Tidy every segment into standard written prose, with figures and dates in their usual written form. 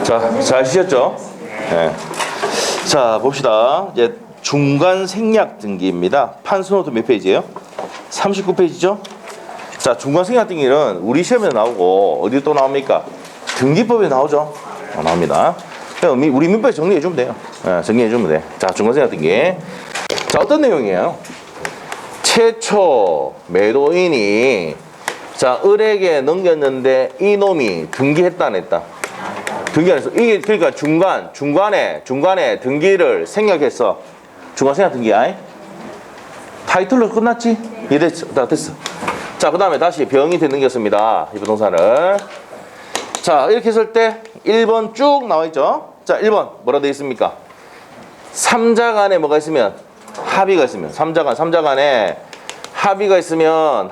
자, 잘 쉬셨죠? 네. 자, 봅시다. 이제 중간 생략 등기입니다. 판수노트 몇 페이지예요? 39페이지죠? 자, 중간 생략 등기는 우리 시험에 나오고 어디 또 나옵니까? 등기법에 나오죠? 나옵니다. 우리 민법에 정리해주면 돼요. 네, 정리해주면 돼. 자, 중간 생략 등기. 자, 어떤 내용이에요? 최초 매도인이 자, 을에게 넘겼는데 이놈이 등기했다 안 했다? 등기 안 했어. 이게 그러니까 중간에 등기를 생략했어. 중간 생략 등기야. 타이틀로 끝났지? 이랬어. 다 됐어. 자, 그 다음에 다시 병인한테 넘겼습니다. 이 부동산을. 자, 이렇게 했을 때 1번 쭉 나와 있죠? 자, 1번 뭐라 되어 있습니까? 3자 간에 뭐가 있으면? 합의가 있으면. 3자 간에 합의가 있으면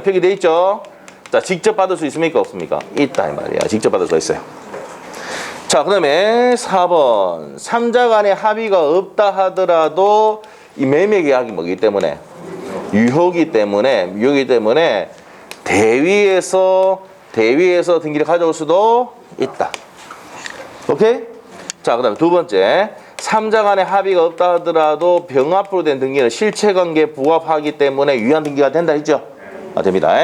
표기되어 있죠? 자, 직접 받을 수 있습니까? 없습니까? 있다 이 말이야. 직접 받을 수 있어요. 자, 그 다음에 4번 3자 간에 합의가 없다 하더라도 이 매매 계약이 뭐기 때문에 유효기 때문에 대위에서 등기를 가져올 수도 있다. 오케이? 자, 그 다음에 두 번째 3자 간에 합의가 없다 하더라도 병합으로 된 등기는 실체관계에 부합하기 때문에 유효한 등기가 된다 했죠? 됩니다.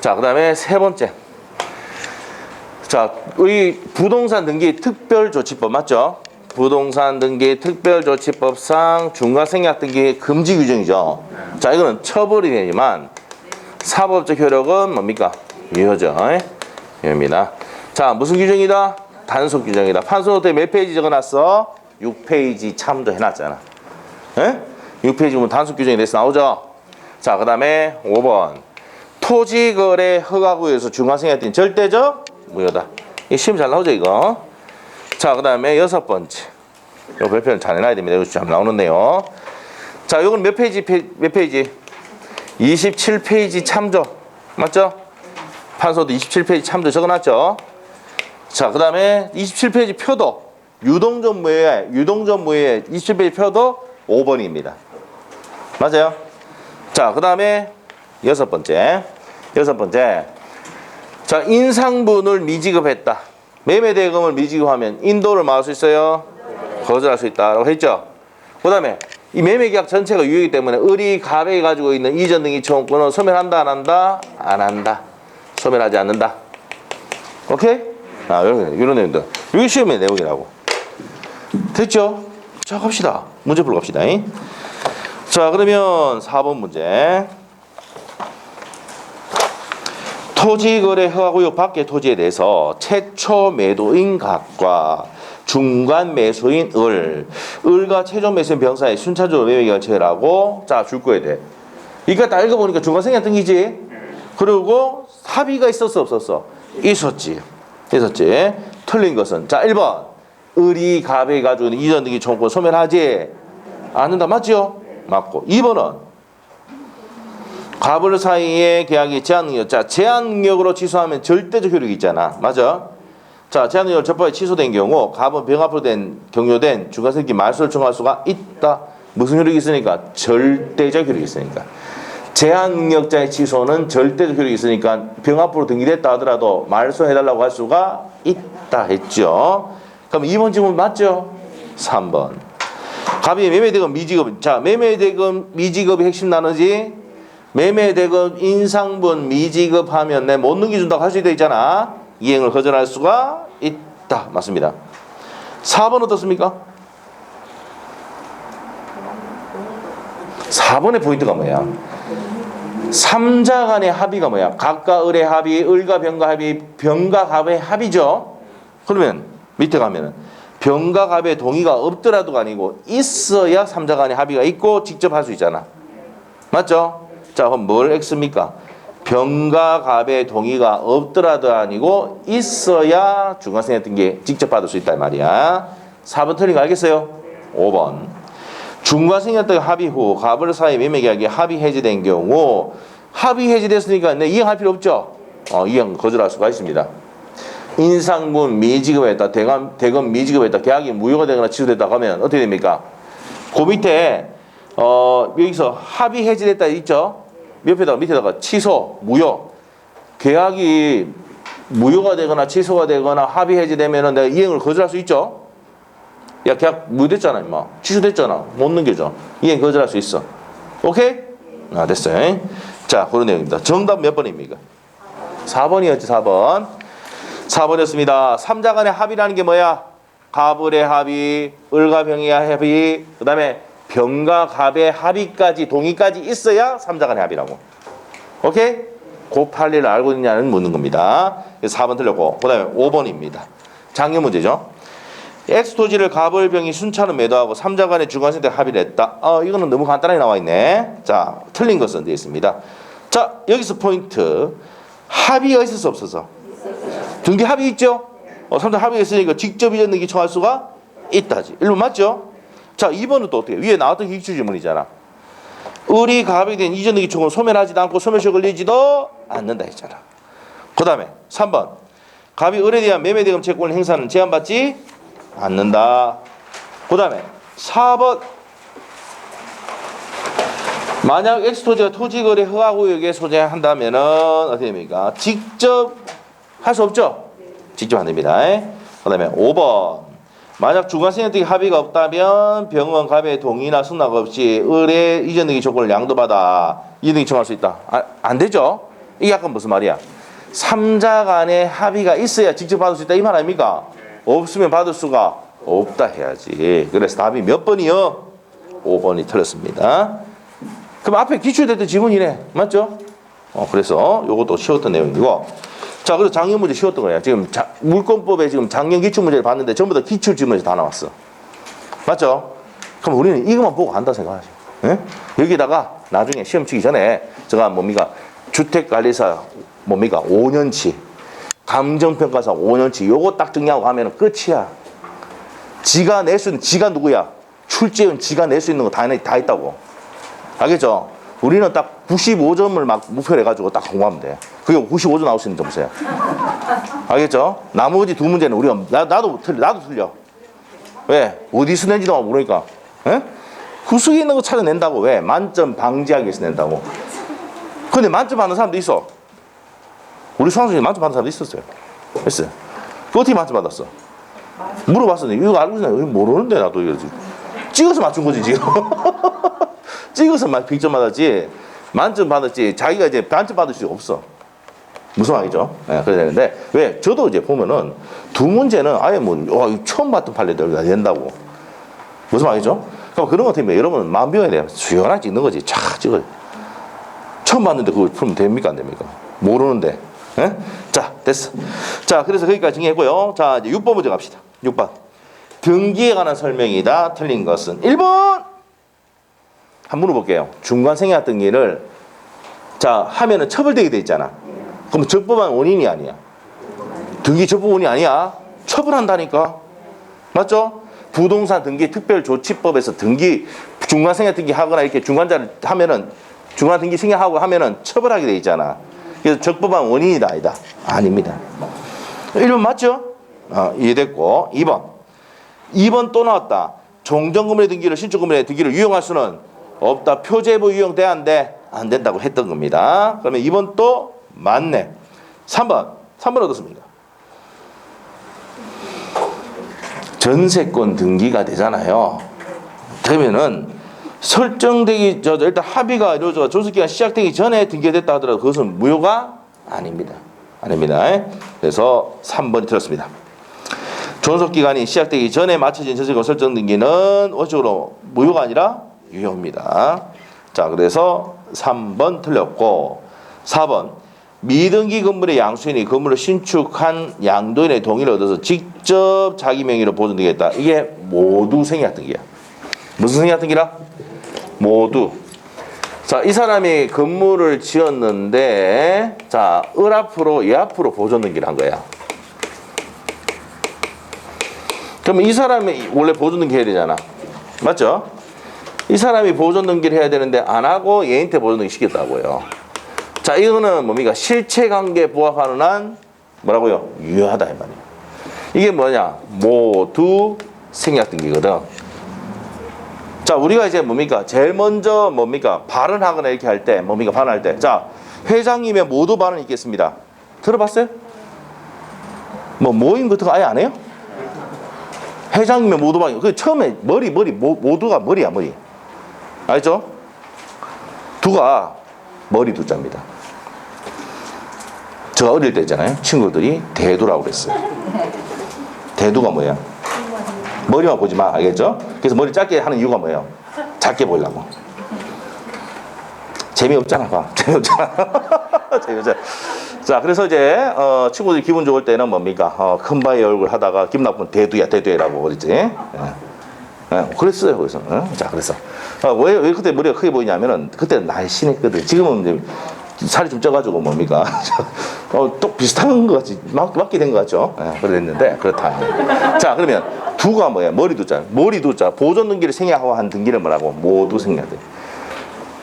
자, 그 다음에 세 번째. 자, 우리 부동산 등기 특별조치법 맞죠? 부동산 등기 특별조치법상 중간생략 등기 금지 규정이죠. 자, 이거는 처벌이 되지만 사법적 효력은 뭡니까? 유효죠. 유효입니다. 자, 무슨 규정이다? 단속 규정이다. 판소노트에 몇 페이지 적어놨어? 6페이지 참조 해놨잖아. 6페이지 보면 단속 규정이 돼서 나오죠? 자, 그 다음에 5번. 토지거래 허가구에서 중간생략 등기 절대적 무효다. 이 시험 잘 나오죠, 이거? 자, 그 다음에 6번째. 이 별표는 잘 해놔야 됩니다. 이거 잘 나오는 내용. 자, 이건 몇 페이지? 27페이지 참조. 맞죠? 판소도 27페이지 참조 적어놨죠? 자, 그 다음에 27페이지 표도. 유동전 무효에 27페이지 표도 5번입니다. 맞아요? 자, 그 다음에 6번째. 자, 인상분을 미지급했다. 매매대금을 미지급하면 인도를 막을 수 있어요? 거절할 수 있다라고 했죠? 그 다음에 이 매매계약 전체가 유효이기 때문에 을이 갑에 가지고 있는 이전 등기 청구권은 소멸한다 안 한다? 안 한다. 소멸하지 않는다. 오케이? 이런 내용들. 이게 시험의 내용이라고. 됐죠? 자, 갑시다. 문제 풀러 갑시다. 자, 그러면 4번 문제. 토지거래 허가구역 밖의 토지에 대해서 최초 매도인 각과 중간 매수인 을과 최종 매수인 병사의 순차적으로 매매 계약을 체결하고 자, 줄 거에 대해. 이거 다 읽어보니까 중간생략 등기지. 그리고 합의가 있었어 없었어? 있었지. 틀린 것은 자, 1번 을이 갑에 가지고 있는 이전 등기 청구권 소멸하지 않는다. 맞죠? 맞고. 2번은 갑을 사이에 계약이 제한능력. 자, 제한능력으로 취소하면 절대적 효력이 있잖아. 맞아? 자, 제한능력 적법하게 취소된 경우 갑은 병합으로 경료된 중간생기 말소를 청구할 수가 있다. 무슨 효력이 있으니까? 절대적 효력이 있으니까. 제한능력자의 취소는 절대적 효력이 있으니까 병합으로 등기됐다 하더라도 말소해달라고 할 수가 있다 했죠. 그럼 2번 질문 맞죠? 3번. 갑이 매매대금 미지급. 자, 매매대금 미지급이 핵심 나누지? 매매대금 인상분 미지급하면 내 못 넘겨준다고 할 수 있다 있잖아. 이행을 거절할 수가 있다. 맞습니다. 4번 어떻습니까? 4번의 포인트가 뭐야? 3자 간의 합의가 뭐야? 갑과 을의 합의, 을과 병과 합의, 병과 갑의 합의죠. 그러면 밑에 가면은 병과 갑의 동의가 없더라도가 아니고 있어야 3자 간의 합의가 있고 직접 할 수 있잖아. 맞죠? 자, 그럼 뭘 X입니까? 병과 갑의 동의가 없더라도 아니고 있어야 중간생략 등기 직접 받을 수 있다 이 말이야. 4번 틀린 거 알겠어요? 5번. 중간생략 등기 합의 후 갑을 사이 매매계약이 합의 해지된 경우 합의 해지됐으니까 이행할 필요 없죠? 이행 거절할 수가 있습니다. 인상분 미지급했다, 대금 미지급했다, 계약이 무효가 되거나 취소됐다 하면 어떻게 됩니까? 그 밑에 여기서 합의 해지됐다 있죠? 밑에다가 취소, 무효. 계약이 무효가 되거나 취소가 되거나 합의 해지되면은 내가 이행을 거절할 수 있죠? 야, 계약 무효됐잖아, 임마. 취소됐잖아. 못 넘겨줘. 이행 거절할 수 있어. 오케이? 아, 됐어요. 자, 그런 내용입니다. 정답 몇 번입니까? 4번이었지, 4번. 4번이었습니다. 삼자 간의 합의라는 게 뭐야? 갑을의 합의, 을과 병의 합의, 그 다음에 병과 갑의 합의까지, 동의까지 있어야 삼자 간의 합의라고. 오케이? 그 판례를 알고 있냐는 묻는 겁니다. 4번 틀렸고, 그 다음에 5번입니다. 작년 문제죠. X토지를 갑을 병이 순차로 매도하고 삼자 간의 주관생태 합의를 했다. 이거는 너무 간단하게 나와 있네. 자, 틀린 것은 되어 있습니다. 자, 여기서 포인트. 합의가 있을 수 없어서. 등기 합의 있죠? 삼자 합의가 있으니까 직접 이전 등기 청할 수가 있다지. 1번 맞죠? 자, 2번은 또 어떻게? 위에 나왔던 기출지문이잖아. 을이 갑에 대한 이전 등기 청을 소멸하지도 않고 소멸시효 걸리지도 않는다 했잖아. 그 다음에 3번. 갑이 을에 대한 매매대금 채권을 행사는 제한받지 않는다. 그 다음에 4번. 만약 X토지가 토지거래 허가구역에 소재한다면은 어떻게 됩니까? 직접 할 수 없죠? 직접 안 됩니다. 그 다음에 5번. 만약 중간생략등기 합의가 없다면 병원 갑의 동의나 승낙 없이 을의 이전 등기 조건을 양도받아 이전 등기 청할 수 있다. 안 되죠? 이게 약간 무슨 말이야? 삼자 간의 합의가 있어야 직접 받을 수 있다 이 말 아닙니까? 없으면 받을 수가 없다 해야지. 그래서 답이 몇 번이요? 5번이 틀렸습니다. 그럼 앞에 기출됐던 지문이네. 맞죠? 그래서 요것도 쉬웠던 내용이고. 자, 그래서 작년 문제 쉬웠던 거예요. 지금 물권법에 지금 작년 기출 문제를 봤는데 전부 다 기출 지문에서 다 나왔어. 맞죠? 그럼 우리는 이것만 보고 간다 생각하죠. 예? 여기다가 나중에 시험 치기 전에 제가 뭡니까? 주택관리사 뭡니까? 5년치. 감정평가사 5년치. 요거 딱 정리하고 가면 끝이야. 지가 낼 수 있는, 지가 누구야? 출제원 지가 낼 수 있는 거 다 있다고. 알겠죠? 우리는 딱 95점을 막 목표로 해가지고 딱 공부하면 돼. 그게 95점 나올 수 있는 점수야. 알겠죠? 나머지 두 문제는 우리가, 나도 틀려. 왜? 어디서 낸지도 모르니까. 예? 그 속에 있는 거 찾아낸다고. 왜? 만점 방지하기 위해서 낸다고. 근데 만점 받는 사람도 있어. 우리 수학 중에 만점 받는 사람도 있었어요. 했어요. 그 어떻게 만점 받았어? 물어봤었는데, 이거 알고 있나? 이거 모르는데, 나도 이거 찍어서 맞춘 거지, 지금. 찍어서 막 100점 받았지, 만점 받았지, 자기가 이제 반점 받을 수 없어. 무슨 말이죠? 예, 그래야 되는데, 왜? 저도 이제 보면은 두 문제는 아예 처음 봤던 판례들 다 된다고. 무슨 말이죠? 그럼 그런 것 때문에 여러분은 마음 비워야 돼요. 수연하게 찍는 거지. 촥 찍어요. 처음 봤는데 그걸 풀면 됩니까? 안 됩니까? 모르는데. 예? 자, 됐어. 자, 그래서 거기까지 정리했고요. 자, 이제 6번 문제 갑시다. 6번. 등기에 관한 설명이다. 틀린 것은 1번. 한번 물어볼게요. 중간생략 등기를 자 하면은 처벌되게 돼 있잖아. 그럼 적법한 원인이 아니야. 등기 적법 원인이 아니야. 처벌한다니까. 맞죠? 부동산 등기 특별조치법에서 등기 중간생략 등기 하거나 이렇게 중간자를 하면은 중간 등기 생략하고 하면은 처벌하게 돼 있잖아. 그래서 적법한 원인이다 아니다. 아닙니다. 1번 맞죠? 이해됐고. 2번 또 나왔다. 종전건물의 등기를 신축건물의 등기를 유용할 수는 없다. 표제부 유용 돼 안 돼? 안 된다고 했던 겁니다. 그러면 2번 또 맞네. 3번 어떻습니까? 전세권 등기가 되잖아요. 그러면은 설정되기 일단 합의가 이루어져 존속기간 시작되기 전에 등기됐다 하더라도 그것은 무효가 아닙니다. 그래서 3번이 틀렸습니다. 존속기간이 시작되기 전에 마쳐진 전세권 설정 등기는 원칙으로 무효가 아니라 유효입니다. 자, 그래서 3번 틀렸고 4번 미등기 건물의 양수인이 건물을 신축한 양도인의 동의를 얻어서 직접 자기 명의로 보존되겠다. 이게 모두 생략등기야. 무슨 생략등기라? 모두. 자, 이 사람이 건물을 지었는데 자, 을 앞으로 얘 앞으로 보존등기를 한 거야. 그러면 이 사람이 원래 보존등기 해야 되잖아. 맞죠? 이 사람이 보존등기를 해야 되는데 안 하고 얘한테 보존등기 시켰다고요. 자, 이거는 뭡니까? 실체관계 부합하는 한 뭐라고요? 유효하다 이 말이에요. 이게 뭐냐? 모두 생략등기거든. 자, 우리가 이제 뭡니까? 제일 먼저 뭡니까? 발언하거나 이렇게 할 때 뭡니까? 발언할 때. 자, 회장님의 모두 발언이 있겠습니다. 들어봤어요? 뭐 모임 같은 거 아예 안 해요? 회장님의 모두방이 그 처음에 모두가 머리야 머리. 알죠? 두가 머리 두자입니다. 제가 어릴 때 있잖아요. 친구들이 대두라고 그랬어요. 대두가 뭐야? 머리만 보지 마. 알겠죠? 그래서 머리 짧게 하는 이유가 뭐예요? 작게 보이려고. 재미없잖아. 봐. 재미없잖아. 재미없잖아. 자, 그래서 이제 친구들이 기분 좋을 때는 뭡니까? 큰 바위 얼굴 하다가 기분 나쁘면 대두야라고 그랬지. 예. 그랬어요. 그래서 자, 그래서 왜 그때 머리가 크게 보이냐면은 그때 날씬했거든. 지금은 이제 살이 좀 쪄가지고 뭡니까? 또 비슷한 것 같지. 맞게 된 것 같죠? 예, 그랬는데 그렇다. 자, 그러면 두가 뭐야? 머리 두자. 보존 등기를 생략하고 한 등기를 뭐라고? 모두 생략돼.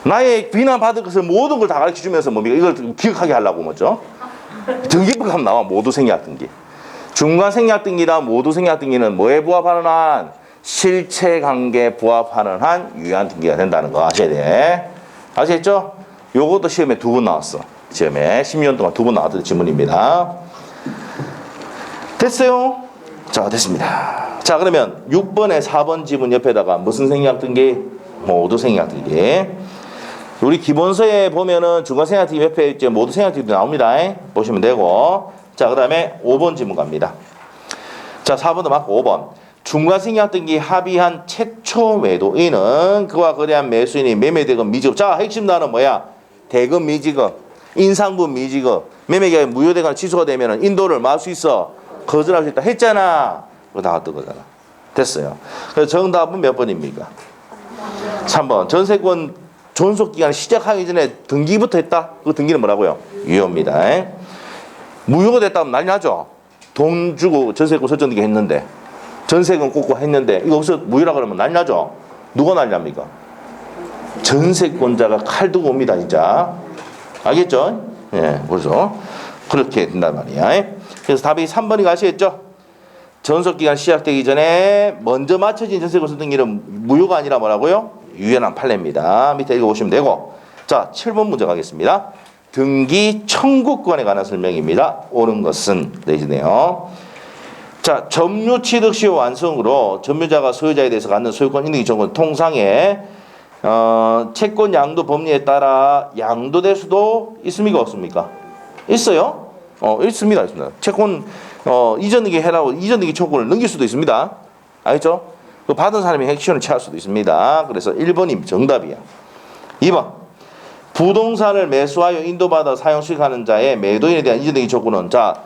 나의 비난받을 것을 모든 걸 다 가르쳐주면서 뭡니까? 이걸 기억하게 하려고 뭐죠? 등기법 하면 나와. 모두 생략 등기. 중간 생략 등기나 모두 생략 등기는 뭐에 부합하는 한? 실체관계에 부합하는 한 유효한 등기가 된다는 거 아셔야 돼. 아시겠죠? 요것도 시험에 2번 나왔어. 시험에 10년 동안 2번 나왔던 지문입니다. 됐어요? 자, 됐습니다. 자, 그러면 6번에 4번 지문 옆에다가 무슨 생략 등기? 모두 생략 등기. 우리 기본서에 보면은 중간 생략 등기 옆에 이제 모두 생략 등기도 나옵니다. 보시면 되고. 자, 그 다음에 5번 지문 갑니다. 자, 4번도 맞고 5번. 중간 생략 등기 합의한 최초 매도인은 그와 거래한 매수인이 매매대금 미지급. 자, 핵심 단어 뭐야? 대금 미지급, 인상분 미지급, 매매계약이 무효되거나 취소가 되면은 인도를 막 할 수 있어. 거절할 수 있다 했잖아. 그거 나왔던 거잖아. 됐어요. 그래서 정답은 몇 번입니까? 3번. 전세권 존속기간 시작하기 전에 등기부터 했다? 그 등기는 뭐라고요? 유효입니다. 무효가 됐다면 난리 나죠? 돈 주고 전세권 설정등기 했는데 전세금 꽂고 했는데 이거 없어 무효라 그러면 난리 나죠? 누가 난리 납니까? 전세권자가 칼 두고 옵니다. 진짜. 알겠죠? 예, 그래서 그렇게 된단 말이야. 그래서 답이 3번이 가시겠죠? 전속기간 시작되기 전에 먼저 맞춰진 전세권 설정등기는 무효가 아니라 뭐라고요? 유연한 판례입니다. 밑에 읽어보시면 되고. 자, 7번 문제 가겠습니다. 등기 청구권에 관한 설명입니다. 옳은 것은 내지네요. 자, 점유 취득 시효 완성으로 점유자가 소유자에 대해서 갖는 소유권 인등기 청구는 통상에 채권 양도 법리에 따라 양도될 수도 있습니까? 없습니까? 있어요? 있습니다. 채권 이전 등기 해라고 이전 등기 청구를 넘길 수도 있습니다. 알겠죠? 그 받은 사람이 핵심을 취할 수도 있습니다. 그래서 1번이 정답이야. 2번. 부동산을 매수하여 인도받아 사용 수익하는 자의 매도인에 대한 이전 등기 청구는 자,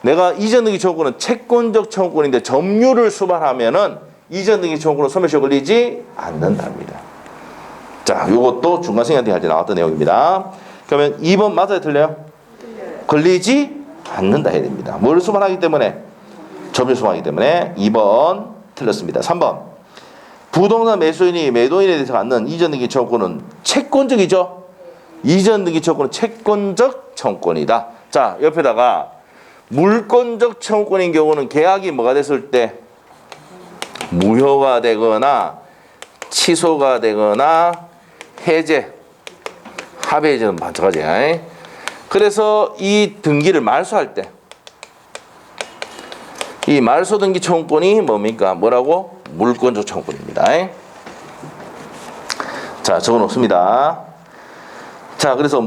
내가 이전 등기 청구는 채권적 청구권인데 점유를 수반하면은 이전 등기 청구는 소멸시효 걸리지 않는답니다. 자, 요것도 중간생략 할 때 나왔던 내용입니다. 그러면 2번 맞아요, 틀려요? 걸리지 않는다 해야 됩니다. 뭘 수반하기 때문에? 점유 수반하기 때문에 2번 틀렸습니다. 3번. 부동산 매수인이 매도인에 대해서 갖는 이전 등기 청구는 채권적이죠? 이전 등기 청구는 채권적 청구권이다. 자, 옆에다가 물권적 청구권인 경우는 계약이 뭐가 됐을 때 무효가 되거나 취소가 되거나 해제, 합의해제는 반짝하지. 그래서 이 등기를 말소할 때 이 말소 등기 청구권이 뭡니까? 뭐라고? 물권적 청구권입니다. 자, 적어 놓습니다. 자, 그래서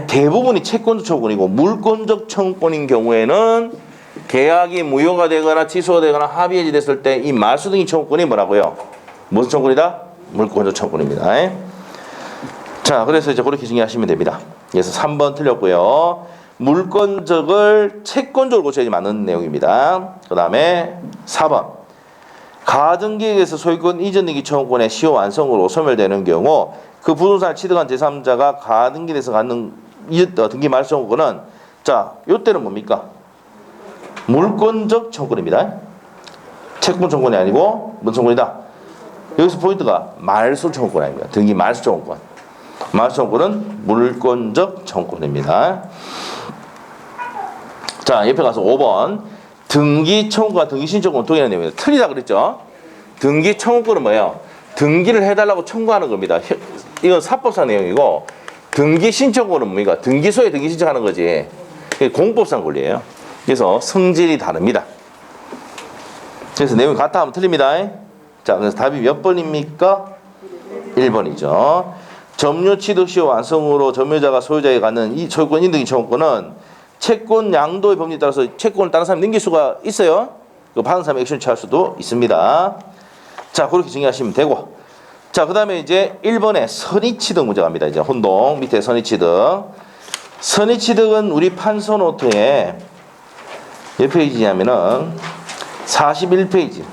대부분이 채권적 청구권이고 물권적 청구권인 경우에는 계약이 무효가 되거나 취소가 되거나 합의해지 됐을 때 이 말소 등기 청구권이 뭐라고요? 무슨 청구권이다? 물권적 청구권입니다. 자, 그래서 이제 그렇게 정리하시면 됩니다. 그래서 3번 틀렸고요. 물권적을 채권적으로 고쳐야지 맞는 내용입니다. 그 다음에 4번. 가등기에서 소유권 이전 등기 청구권의 시효 완성으로 소멸되는 경우 그 부동산을 취득한 제3자가 가등기에서 갖는 등기 말소 청구권은 자, 요때는 뭡니까? 물권적 청구권입니다. 채권 청구권이 아니고 무슨 청구권이다? 여기서 포인트가 말소 청구권 아닙니다. 등기 말소 청구권. 말소 청구권은 물권적 청구권입니다. 자, 옆에 가서 5번. 등기 청구와 등기 신청권은 동일한 내용입니다. 틀리다 그랬죠? 등기 청구권은 뭐예요? 등기를 해달라고 청구하는 겁니다. 이건 사법상 내용이고 등기 신청권은 뭡니까? 등기소에 등기 신청하는 거지. 공법상 권리예요. 그래서 성질이 다릅니다. 그래서 내용이 같다 하면 틀립니다. 자, 그래서 답이 몇 번입니까? 1번이죠. 점유 취득 시효 완성으로 점유자가 소유자에게 갖는 이 소유권 인등기 청구권은 채권 양도의 법리에 따라서 채권을 다른 사람이 넘길 수가 있어요. 그 받은 사람이 액션 취할 수도 있습니다. 자, 그렇게 정리하시면 되고. 자, 그 다음에 이제 1번에 선의취득 문제 갑니다. 이제 혼동 밑에 선의취득. 선의취득은 우리 판서 노트에 몇 페이지냐면은 41페이지.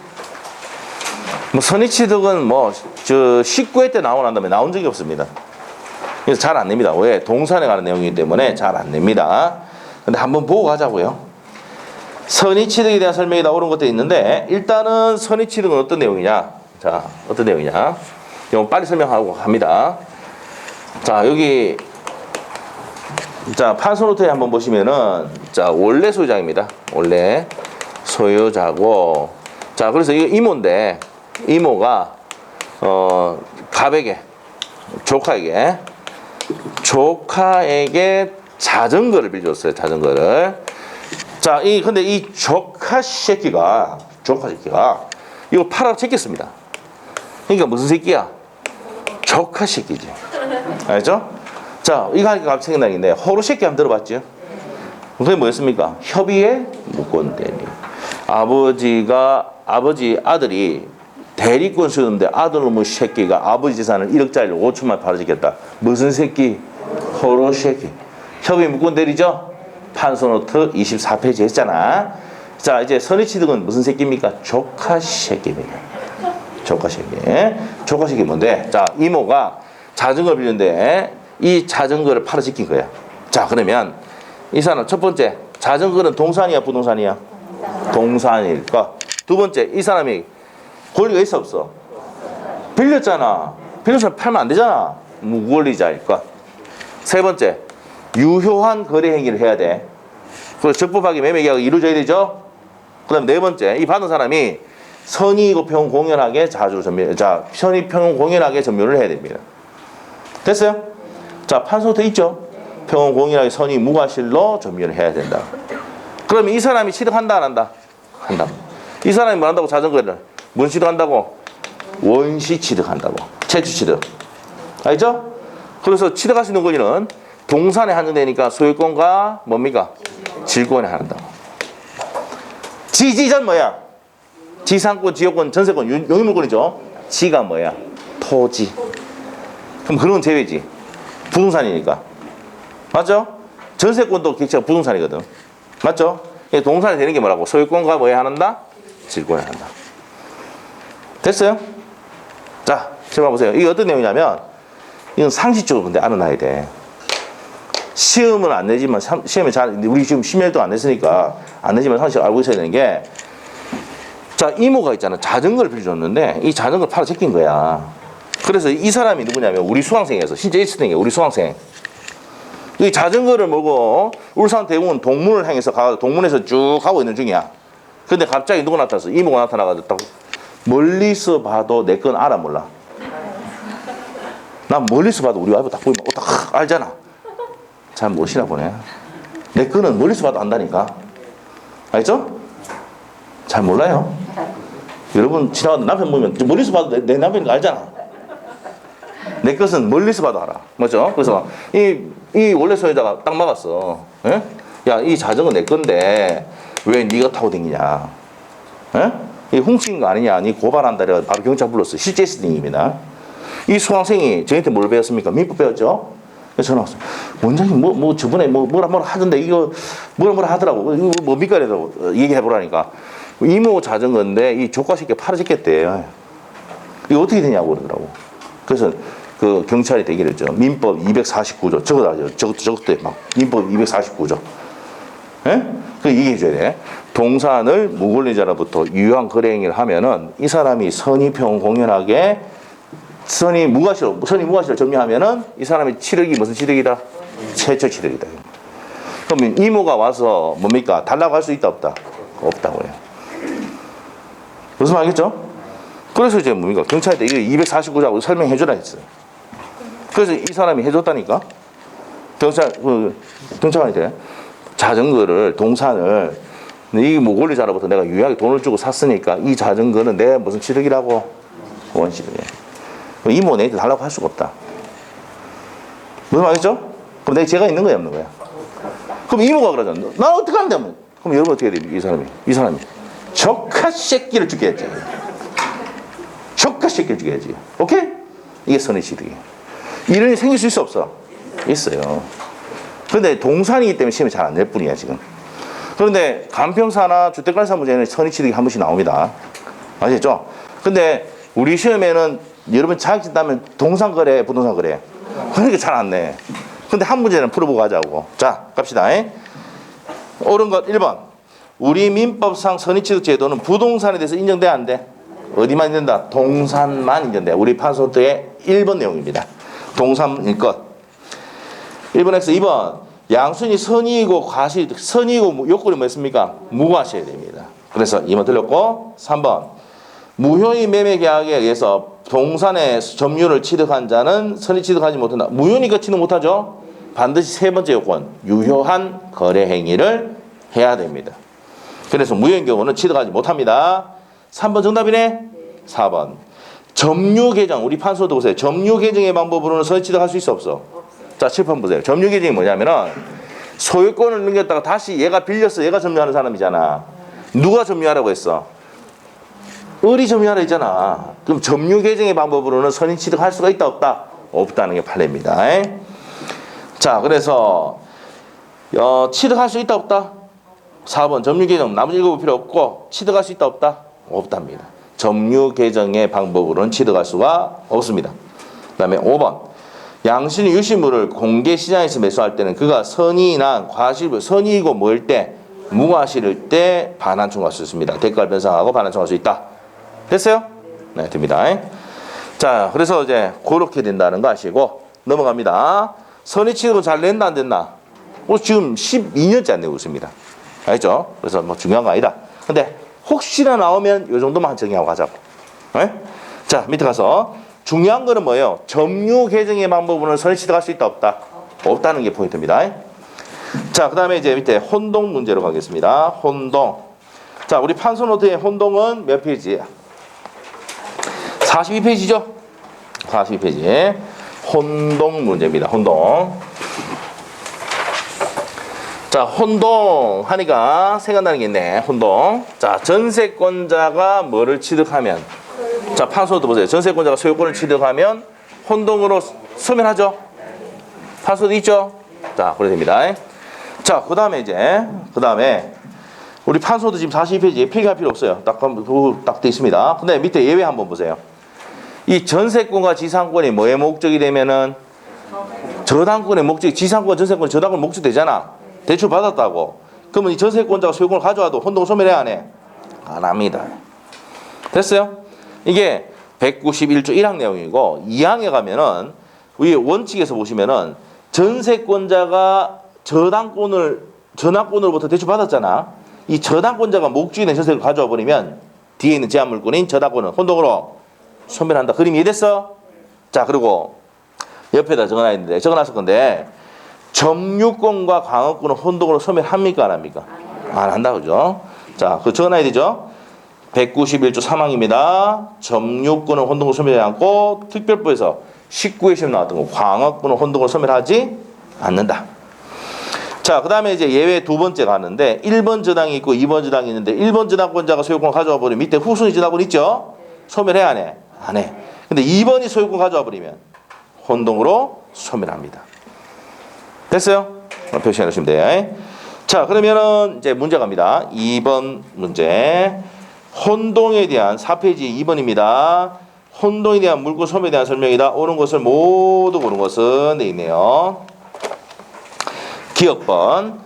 뭐 선의취득은 뭐 저 19회 때 나온 다음에 나온 적이 없습니다. 그래서 잘 안 냅니다. 왜? 동산에 관한 내용이기 때문에 잘 안 냅니다. 근데 한번 보고 가자고요. 선의취득에 대한 설명이 나오는 것도 있는데 일단은 선의취득은 어떤 내용이냐? 자, 어떤 내용이냐? 이거 빨리 설명하고 합니다. 자, 여기 자, 판소노트에 한번 보시면은 자, 원래 소유자입니다. 원래 소유자고 자, 그래서 이거 이모인데 이모가 갑에게 조카에게 자전거를 빌려줬어요. 자전거를. 자, 근데 이 조카 새끼가 이거 팔아 챙겼습니다. 그러니까 무슨 새끼야? 조카 새끼지. 알죠? 자, 이거 하니까 갑자기 생각나는데 호루 새끼 한번 들어봤죠? 그게 뭐였습니까? 협의의 무권대리. 아들이 대리권 쓰는데 아들놈의 새끼가 아버지 재산을 1억짜리를 5천만 팔아주겠다. 무슨 새끼? 호루 새끼. 협의 무권대리죠? 판소노트 24페이지 했잖아. 자, 이제 선의취득은 무슨 새끼입니까? 조카 새끼입니다. 조카 새끼. 조카 새끼 뭔데? 자, 이모가 자전거를 빌렸는데 이 자전거를 팔아지킨 거야. 자, 그러면 이 사람 첫 번째 자전거는 동산이야 부동산이야? 동산일까? 두 번째 이 사람이 권리가 있어 없어? 빌렸잖아. 빌려서 팔면 안 되잖아. 무권리자일까? 세 번째 유효한 거래 행위를 해야 돼. 그래서 적법하게 매매 계약이 이루어져야 되죠. 그 다음 네 번째 이 받은 사람이 선의고 공연하게 선의평 공연하게 점유를 해야 됩니다. 됐어요? 자, 판소도 있죠. 평온 공연하게 선의 무과실로 점유를 해야 된다. 그러면 이 사람이 취득한다 안 한다? 한다. 이 사람이 뭐 한다고 자전거를? 뭔 취득한다고? 원시 취득한다고. 채취 취득. 알죠? 그래서 취득할 수 있는 권리는 동산에 한정되니까 소유권과 뭡니까? 질권에 한다고. 지지전 뭐야? 지상권, 지역권, 전세권, 용의물권이죠. 지가 뭐야? 토지. 그럼 그런 제외지. 부동산이니까. 맞죠? 전세권도 객체가 부동산이거든. 맞죠? 동산이 되는 게 뭐라고? 소유권과 뭐에 한다? 질권에 한다. 됐어요? 자, 제발 보세요. 이게 어떤 내용이냐면 이건 상식적으로 근데 알아놔야 돼. 시험은 안 내지만 시험에 우리 지금 10년 동안 안 냈으니까 안 내지만 상식적으로 알고 있어야 되는 게 자, 이모가 있잖아. 자전거를 빌려줬는데 이 자전거를 팔아 제낀 거야. 그래서 이 사람이 누구냐면 우리 수강생이어서 실제 있었던 게 우리 수강생. 이 자전거를 몰고 울산 대공원 동문을 향해서 동문에서 쭉 가고 있는 중이야. 근데 갑자기 누가 나타나서 이모가 나타나가지고 딱 멀리서 봐도 내 건 알아 몰라. 난 멀리서 봐도 우리 와이프 딱 보이면 딱 알잖아. 잘 모르시나 보네. 내 거는 멀리서 봐도 안다니까. 알죠? 잘 몰라요. 여러분 지나가는 남편 보면 멀리서 봐도 내 남편인 거 알잖아. 내 것은 멀리서 봐도 알아. 맞죠? 그래서 이 원래 소유자가 딱 막았어. 에? 야, 이 자전거 내 건데 왜 네가 타고 다니냐? 에? 이 훔친 거 아니냐? 니 고발한다 그래 바로 경찰 불렀어. 실제 있습니다. 이 수강생이 저한테 뭘 배웠습니까? 민법 배웠죠? 그래서 전화 왔어요. 원장님 저번에 뭐라 하던데 이거 뭐라 하더라고. 이거 뭡니까? 이러더라고. 얘기해보라니까. 이모 자전거인데 이 조카 새끼 팔아졌겠대. 이거 어떻게 되냐고 그러더라고. 그래서 그 경찰이 대기를 했죠. 민법 249조 저것도 막 민법 249조. 예? 그 얘기해줘야 돼. 동산을 무권리자로부터 유효한 거래 행위를 하면은 이 사람이 선의평 공연하게 선의 무과실로 점유하면은 이 사람의 취득이 무슨 취득이다? 최초 취득이다. 그러면 이모가 와서 뭡니까? 달라고 할 수 있다 없다? 없다고요. 무슨 말이겠죠? 그래서 이제 뭡니까? 경찰한테 이거 249조라고 설명해주라 했어요. 그래서 이 사람이 해줬다니까? 경찰관한테 자전거를, 동산을 근데 이게 뭐 권리자로부터 내가 유용하게 돈을 주고 샀으니까 이 자전거는 내 무슨 취득이라고? 원시득이야. 이모 내한테 달라고 할 수가 없다. 무슨 말이죠? 그럼 내가 제가 있는 거야 없는 거야? 그럼 이모가 그러잖아. 난 어떻게 하는데? 그럼 여러분 어떻게 해야 돼? 이 사람이 조카 새끼를 죽여야지. 조카 새끼를 죽여야지. 오케이? 이게 선의취득이야. 이런 일이 생길 수 있어 없어? 있어요. 그런데 동산이기 때문에 시험이 잘 안 낼 뿐이야 지금. 그런데 간평사나 주택관리사 문제는 선의취득이 한 번씩 나옵니다. 아시겠죠? 근데 우리 시험에는 여러분 자격증 따면 동산거래, 부동산거래. 그러니까 잘 안 내. 근데 한 문제는 풀어보고 하자고. 자, 갑시다. 옳은 것 1번. 우리 민법상 선의취득 제도는 부동산에 대해서 인정돼 안 돼? 어디만 인정된다? 동산만 인정돼. 우리 판소트의 1번 내용입니다. 동산일 것. 1번 X 2번. 양순이 선의이고 과실, 선의이고 요건이 뭐였습니까? 무과시해야 됩니다. 그래서 2번 틀렸고 3번. 무효의 매매 계약에 의해서 동산의 점유를 취득한 자는 선의 취득하지 못한다. 무효니까 취득 못하죠. 반드시 세 번째 요건 유효한 거래 행위를 해야 됩니다. 그래서 무효인 경우는 취득하지 못합니다. 3번 정답이네. 4번 점유 개정. 우리 판소도 보세요. 점유 개정의 방법으로는 선의 취득할 수 있어 없어? 자 7번 보세요. 점유 개정이 뭐냐면은 소유권을 넘겼다가 다시 얘가 빌렸어. 얘가 점유하는 사람이잖아. 누가 점유하라고 했어? 을이 점유하라 했잖아. 그럼 점유 개정의 방법으로는 선의 취득할 수가 있다 없다? 없다는 게 판례입니다. 자 그래서 취득할 수 있다 없다? 4번 점유 개정 나머지 읽어볼 필요 없고 취득할 수 있다 없다? 없답니다. 점유 개정의 방법으로는 취득할 수가 없습니다. 그 다음에 5번 양신이 유실물을 공개 시장에서 매수할 때는 그가 선의나 과실, 선의이고 뭐일 때 무과실일 때 반환 청구할 수 있습니다. 대가를 변상하고 반환 청구할 수 있다. 됐어요? 네, 됩니다. 자, 그래서 이제 그렇게 된다는 거 아시고 넘어갑니다. 선의 취득은 잘 낸다 안 됐나? 지금 12년째 안 내고 있습니다. 알죠? 그래서 뭐 중요한 거 아니다. 근데 혹시나 나오면 이 정도만 정의하고 가자고. 네? 자, 밑에 가서 중요한 거는 뭐예요? 점유 개정의 방법으로는 선의 취득할 수 있다 없다? 없다는 게 포인트입니다. 자, 그 다음에 이제 밑에 혼동 문제로 가겠습니다. 혼동. 자, 우리 판소노트의 혼동은 몇 페이지야? 42페이지죠? 42페이지. 혼동 문제입니다. 혼동. 자, 혼동 하니까 생각나는 게 있네. 혼동. 자, 전세권자가 뭐를 취득하면? 자, 판소도 보세요. 전세권자가 소유권을 취득하면 혼동으로 소멸하죠? 판소도 있죠? 자, 그래 됩니다. 자, 그 다음에 우리 판소도 지금 42페이지에 필기할 필요 없어요. 딱 돼 있습니다. 근데 밑에 예외 한번 보세요. 이 전세권과 지상권이 뭐의 목적이 되면은 저당권의 목적이, 지상권, 전세권, 저당권 목적 되잖아. 대출 받았다고. 그러면 이 전세권자가 소유권을 가져와도 혼동을 소멸해 안 해? 안 합니다. 됐어요? 이게 191조 1항 내용이고 2항에 가면은 위 원칙에서 보시면은 전세권자가 전학권으로부터 대출 받았잖아. 이 저당권자가 목주인의 전세를 가져와 버리면 뒤에 있는 제한물권인 저당권은 혼동으로 소멸한다. 그림 이해됐어? 자, 그리고 옆에다 적어놨을 건데 점유권과 광업권은 혼동으로 소멸합니까 안 합니까? 안 한다, 그죠? 자, 그거 적어놔야 되죠? 191조 3항입니다. 점유권은 혼동으로 소멸하지 않고 특별법에서 19회 시험 나왔던 거 광업권은 혼동으로 소멸하지 않는다. 자, 그 다음에 이제 예외 두 번째 가는데 1번 저당이 있고 2번 저당이 있는데 1번 저당권자가 소유권을 가져와 버리면 밑에 후순위 저당권 있죠? 소멸해 안 해? 안 해. 근데 2번이 소유권 가져와 버리면 혼동으로 소멸합니다. 됐어요? 표시해 놓으시면 돼요. 자, 그러면은 이제 문제 갑니다. 2번 문제. 혼동에 대한 4페이지 2번입니다. 혼동에 대한 물권 소멸에 대한 설명이다. 옳은 것을 모두 고른 것은 돼 있네요. 기억번.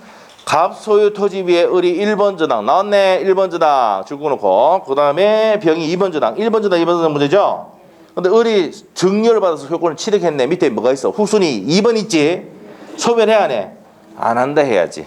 갑소유 토지 위에 을이 1번 저당 나왔네. 1번 저당 줄 거놓고 그 다음에 병이 2번 저당 1번 저당 2번 저당 문제죠. 근데 을이 증여를 받아서 소유권을 취득했네. 밑에 뭐가 있어? 후순위 2번 있지. 소멸해야 하네. 안 한다 해야지.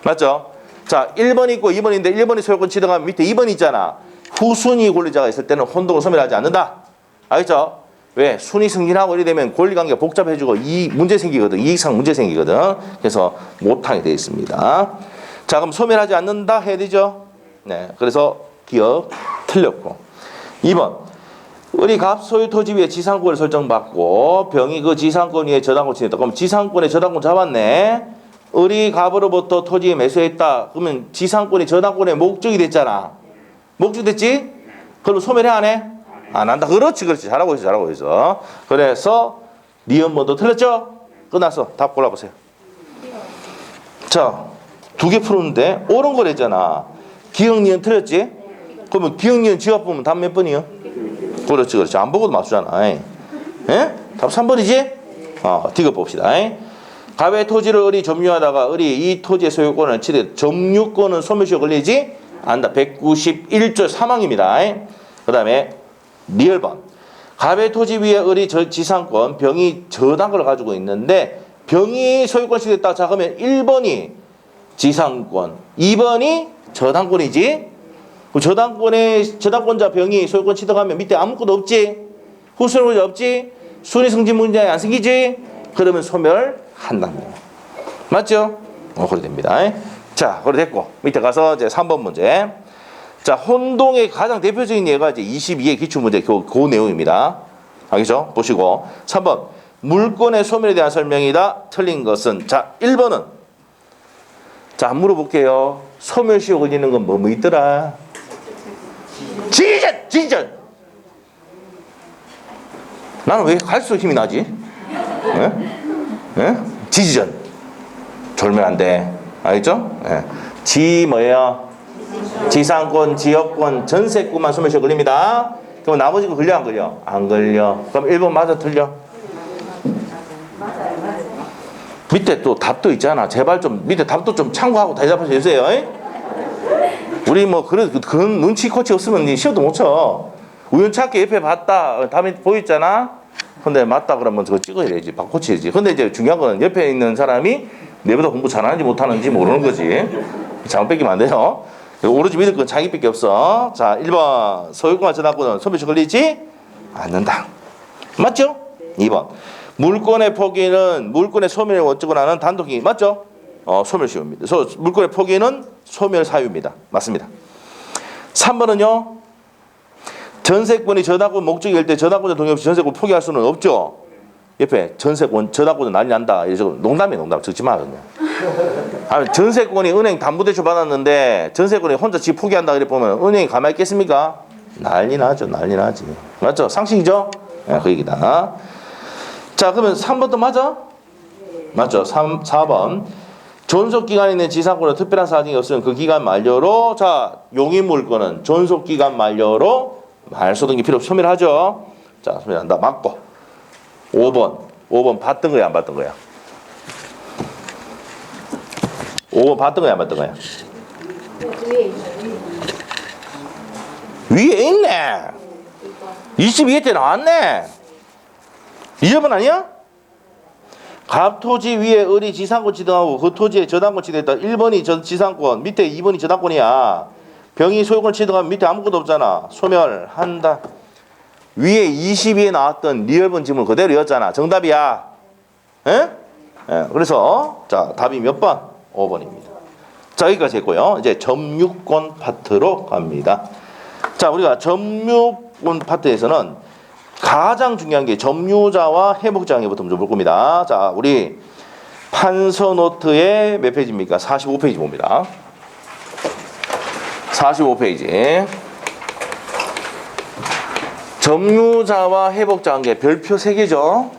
맞죠? 자, 1번 있고 2번인데 1번이 소유권 취득하면 밑에 2번 있잖아. 후순위 권리자가 있을 때는 혼동을 소멸하지 않는다. 알겠죠? 왜? 순위 승진하고 이래 되면 권리관계가 복잡해지고 이 문제 생기거든. 이익상 문제 생기거든. 그래서 못하게 되어 있습니다. 자, 그럼 소멸하지 않는다 해야 되죠? 네. 그래서 기억 틀렸고. 2번. 을이 갑 소유 토지 위에 지상권을 설정받고 병이 그 지상권 위에 저당권 지냈다. 그럼 지상권에 저당권 잡았네. 을이 갑으로부터 토지에 매수했다. 그러면 지상권이 저당권의 목적이 됐잖아. 목적 됐지? 그럼 소멸해 안 해? 안 한다. 그렇지, 그렇지. 잘하고 있어, 잘하고 있어. 그래서 니은 번도 틀렸죠? 끝났어. 답 골라보세요. 자, 2개 푸는데 옳은 거랬잖아. 기억 니은 틀렸지? 그러면 기억 니은 지갑 보면 답 몇 번이요? 그렇지, 그렇지. 안 보고도 맞추잖아. 예? 답 3번이지? 디귿 봅시다. 갑의 토지를 을이 점유하다가 을이 이 토지의 소유권을 치되 점유권은 소멸시효 걸리지 않는다. 191조 3항입니다. 그 다음에 리얼번. 갑의 토지 위에 을이 지상권, 병이 저당권을 가지고 있는데 병이 소유권 시됐다. 자, 그러면 1번이 지상권, 2번이 저당권이지. 그 저당권자 병이 소유권 취득하면 밑에 아무것도 없지. 후순위 없지. 순위 승진 문제에 안 생기지. 그러면 소멸한다는 거예요. 맞죠? 그래 됩니다. 자, 그래 됐고 밑에 가서 이제 3번 문제. 자, 혼동의 가장 대표적인 예가 이제 22의 기출문제 그 내용입니다. 알겠죠? 보시고 3번 물권의 소멸에 대한 설명이다. 틀린 것은 자 1번은 자 물어볼게요. 소멸시효 걸리는 건 뭐 있더라? 지지전. 나는 왜 갈수록 힘이 나지? 지지전. 졸면 안 돼. 알겠죠? 지 뭐예요? 지상권, 지역권, 전세권만 소멸시효 걸립니다. 그럼 나머지 거 걸려 안 걸려? 안 걸려. 그럼 1번 맞아 틀려? 밑에 또 답도 있잖아. 제발 좀 밑에 답도 좀 참고하고 대답해 주세요. 우리 뭐 그런 눈치 코치 없으면 니 시험도 못 쳐. 우연찮게 옆에 봤다. 답이 보였잖아. 근데 맞다 그러면 그거 찍어야 되지. 바꿔치야지. 근데 이제 중요한 거는 옆에 있는 사람이 내보다 공부 잘하는지 못하는지 모르는 거지. 잘못 뺏기면 안 돼요. 오로지 믿을 건 자기밖에 없어. 자, 1번 소유권과 저당권은 소멸시효 걸리지 않는다. 맞죠? 2번 물권의 포기는 물권의 소멸을 원칙으로 하는 단독이 맞죠? 소멸시효입니다. 물권의 포기는 소멸 사유입니다. 맞습니다. 3번은요. 전세권이 저당권 목적일 때 저당권자 동의 없이 전세권 포기할 수는 없죠. 옆에 전세권 저당권은 난리 난다. 농담이에요. 농담. 적지 마. 전세권이 은행 담보대출 받았는데 전세권이 혼자 집 포기한다 그래 보면 은행이 가만히 있겠습니까? 난리 나죠. 난리 나지. 맞죠? 상식이죠? 그 얘기다. 자, 그러면 3번도 맞아? 맞죠? 4번. 존속기간에 있는 지상권은 특별한 사정이 없으면 그 기간 만료로 자, 용의물권은 존속기간 만료로 말소등기 필요 없이 소멸하죠. 자, 소멸한다. 맞고. 5번 봤던 거야 안 봤던 거야? 5번 봤던 거야 안 봤던 거야? 위에 있네. 22회 때 나왔네. 2번 아니야? 갑토지 위에 을이 지상권 취득하고 그 토지에 저당권 취득했다. 1번이 지상권, 밑에 2번이 저당권이야. 병이 소유권 취득하면 밑에 아무것도 없잖아. 소멸한다. 위에 22에 나왔던 리얼번 지문 그대로였잖아. 정답이야. 그래서 자 답이 몇 번? 5번입니다. 자, 여기까지 했고요. 이제 점유권 파트로 갑니다. 자, 우리가 점유권 파트에서는 가장 중요한 게 점유자와 해목장애부터 먼저 볼 겁니다. 자, 우리 판서 노트의 몇 페이지입니까? 45페이지 봅니다. 45페이지. 점유자와 해복자관계 별표 3개죠.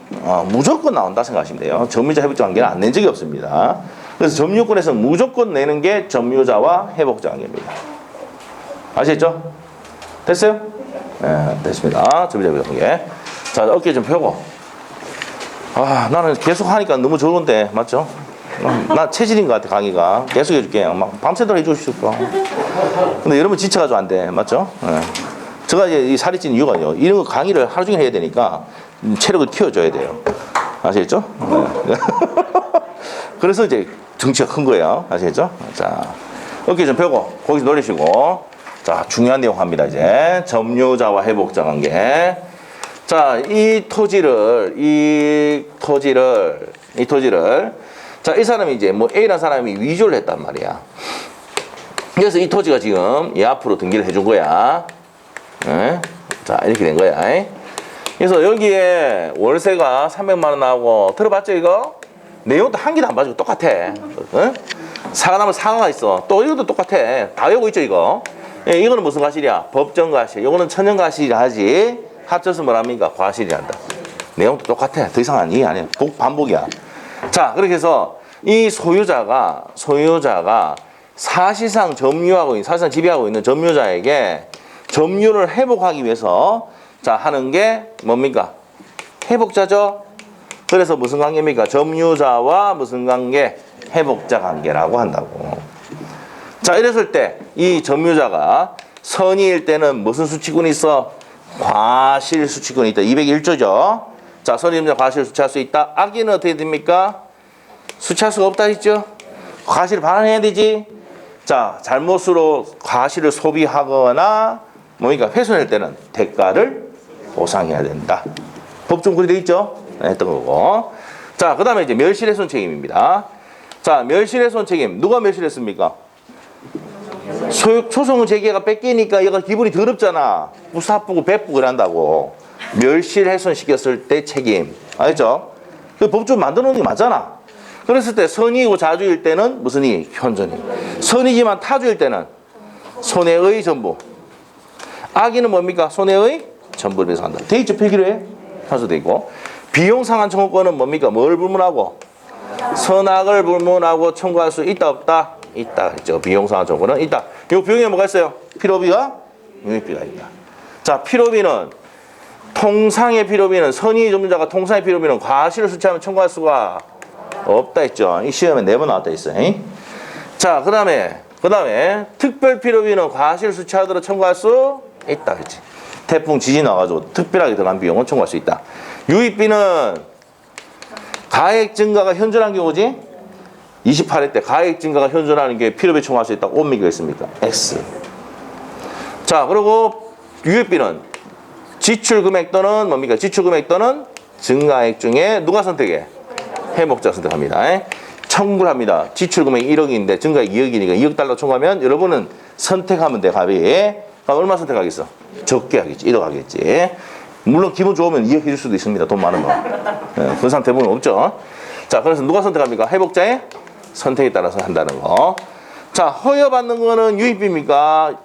무조건 나온다 생각하시면 돼요. 점유자 해복자 관계는 안 낸 적이 없습니다. 그래서 점유권에서 무조건 내는 게 점유자와 해복자 관계입니다. 아시겠죠? 됐어요? 네, 됐습니다. 점유자 해복자 관계. 자, 어깨 좀 펴고. 나는 계속 하니까 너무 좋은데 맞죠? 나 체질인 것 같아. 강의가 계속 해줄게요. 막 밤새도록 해주고 싶어. 근데 여러분 지쳐가지고 안 돼. 맞죠? 네. 제가 이제 이 살이 찐 이유가요. 이런 거 강의를 하루 종일 해야 되니까 체력을 키워줘야 돼요. 아시겠죠? 네. 그래서 이제 등치가 큰 거예요. 아시겠죠? 자, 어깨 좀 펴고 고개 좀 돌리시고. 자, 중요한 내용 합니다. 이제 점유자와 해복자 관계. 자, 이 토지를 자, 이 사람이 이제 뭐 A라는 사람이 위조를 했단 말이야. 그래서 이 토지가 지금 얘 앞으로 등기를 해준 거야. 네? 자, 이렇게 된 거야. 그래서 여기에 월세가 300만 원 나오고, 들어봤죠, 이거? 내용도 한 개도 안 빠지고 똑같아. 응? 사가 나면 사가가 있어. 또 이것도 똑같아. 다 외우고 있죠, 이거? 예, 이거는 무슨 과실이야? 법정 과실. 이거는 천연 과실이라 하지. 합쳐서 뭐랍니까? 과실이란다. 내용도 똑같아. 더 이상 이해 안 해. 반복이야. 자, 그렇게 해서 이 소유자가 사실상 사실상 지배하고 있는 점유자에게 점유를 회복하기 위해서 자, 하는 게 뭡니까? 회복자죠? 그래서 무슨 관계입니까? 점유자와 무슨 관계? 회복자 관계라고 한다고. 자, 이랬을 때 이 점유자가 선의일 때는 무슨 수취권이 있어? 과실 수취권이 있다. 201조죠. 자, 선의점자 과실 수취할 수 있다. 악의는 어떻게 됩니까? 수취할 수가 없다 했죠. 과실을 반환해야 되지. 자, 잘못으로 과실을 소비하거나 뭡니까? 훼손할 때는 대가를 보상해야 된다. 법정 그리 돼 있죠? 했던 거고. 자, 그 다음에 이제 멸실훼손 책임입니다. 자, 멸실훼손 책임. 누가 멸실했습니까? 소송은 제기가 뺏기니까 얘가 기분이 더럽잖아. 무사쁘고 배쁘고 그런다고. 멸실훼손 시켰을 때 책임. 알겠죠? 그 법조문 만들어 놓은 게 맞잖아. 그랬을 때 선의이고 자주일 때는 무슨 이? 현존이. 선의지만 타주일 때는 손해의 전부. 악의는 뭡니까? 손해의 전부를 배상한다. 돼 있죠? 필기로에? 현수돼 있고. 비용상한 청구권은 뭡니까? 뭘 불문하고? 선악을 불문하고 청구할 수 있다 없다? 있다 했죠. 비용상한 청구는 있다. 이 비용에 뭐가 있어요? 필요비와 유익비가 있다. 자, 필요비는 통상의 필요비는 선의 점유자가 통상의 필요비는 과실을 수취하면 청구할 수가 없다 했죠. 이 시험에 4번 나왔다 있어요. 자, 그다음에 특별 필요비는 과실 수취하도록 청구할 수 있다 했지. 태풍 지진 와가지고 특별하게 들어간 비용은 청구할 수 있다. 유익비는 가액 증가가 현존한 경우지. 28회 때 가액 증가가 현존하는 게 필요비 청구할 수 있다. 옴미가 있습니까? X. 자, 그리고 유익비는 지출 금액 또는 뭡니까? 지출 금액 또는 증가액 중에 누가 선택해? 회복자 선택합니다. 청구를 합니다. 지출 금액 1억인데 증가액 2억이니까 2억 달러 청구하면 여러분은 선택하면 돼. 갑이. 그럼 얼마 선택하겠어? 적게 하겠지. 1억 하겠지. 물론 기분 좋으면 2억 해줄 수도 있습니다. 돈 많으면. 그런 사람 대부분 없죠. 자, 그래서 누가 선택합니까? 회복자의 선택에 따라서 한다는 거. 자, 허여받는 거는 유익비입니까?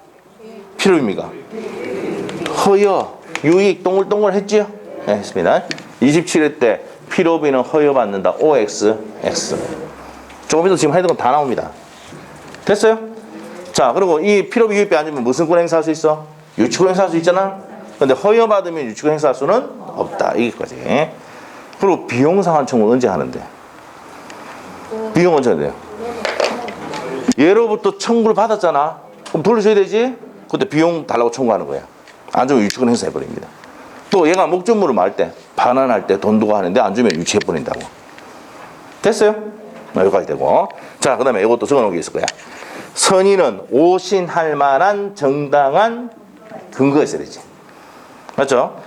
필요입니까? 허여, 유익, 동글동글 했지요? 네, 했습니다. 27회 때 필요비는 허여받는다. OX, X. 조금 이따 지금 해둔 건 다 나옵니다. 됐어요? 자, 그리고 이 필요비 유익비 아니면 무슨 권 행사할 수 있어? 유치권 행사할 수 있잖아? 근데 허여받으면 유치권 행사할 수는 없다. 이게까지. 그리고 비용상한 청구는 언제 하는데? 비용 언제 해야 돼요? 예로부터 청구를 받았잖아. 그럼 돌려줘야 되지? 그때 비용 달라고 청구하는 거야. 안 주면 유치권 행사해버립니다. 또 얘가 목적물을 말 때, 반환할 때 돈 두고 하는데 안 주면 유치해버린다고. 됐어요? 여기까지 되고. 자, 그 다음에 이것도 적어놓은 게 있을 거야. 선의는 오신할 만한 정당한 근거가 있어야 되지. 맞죠?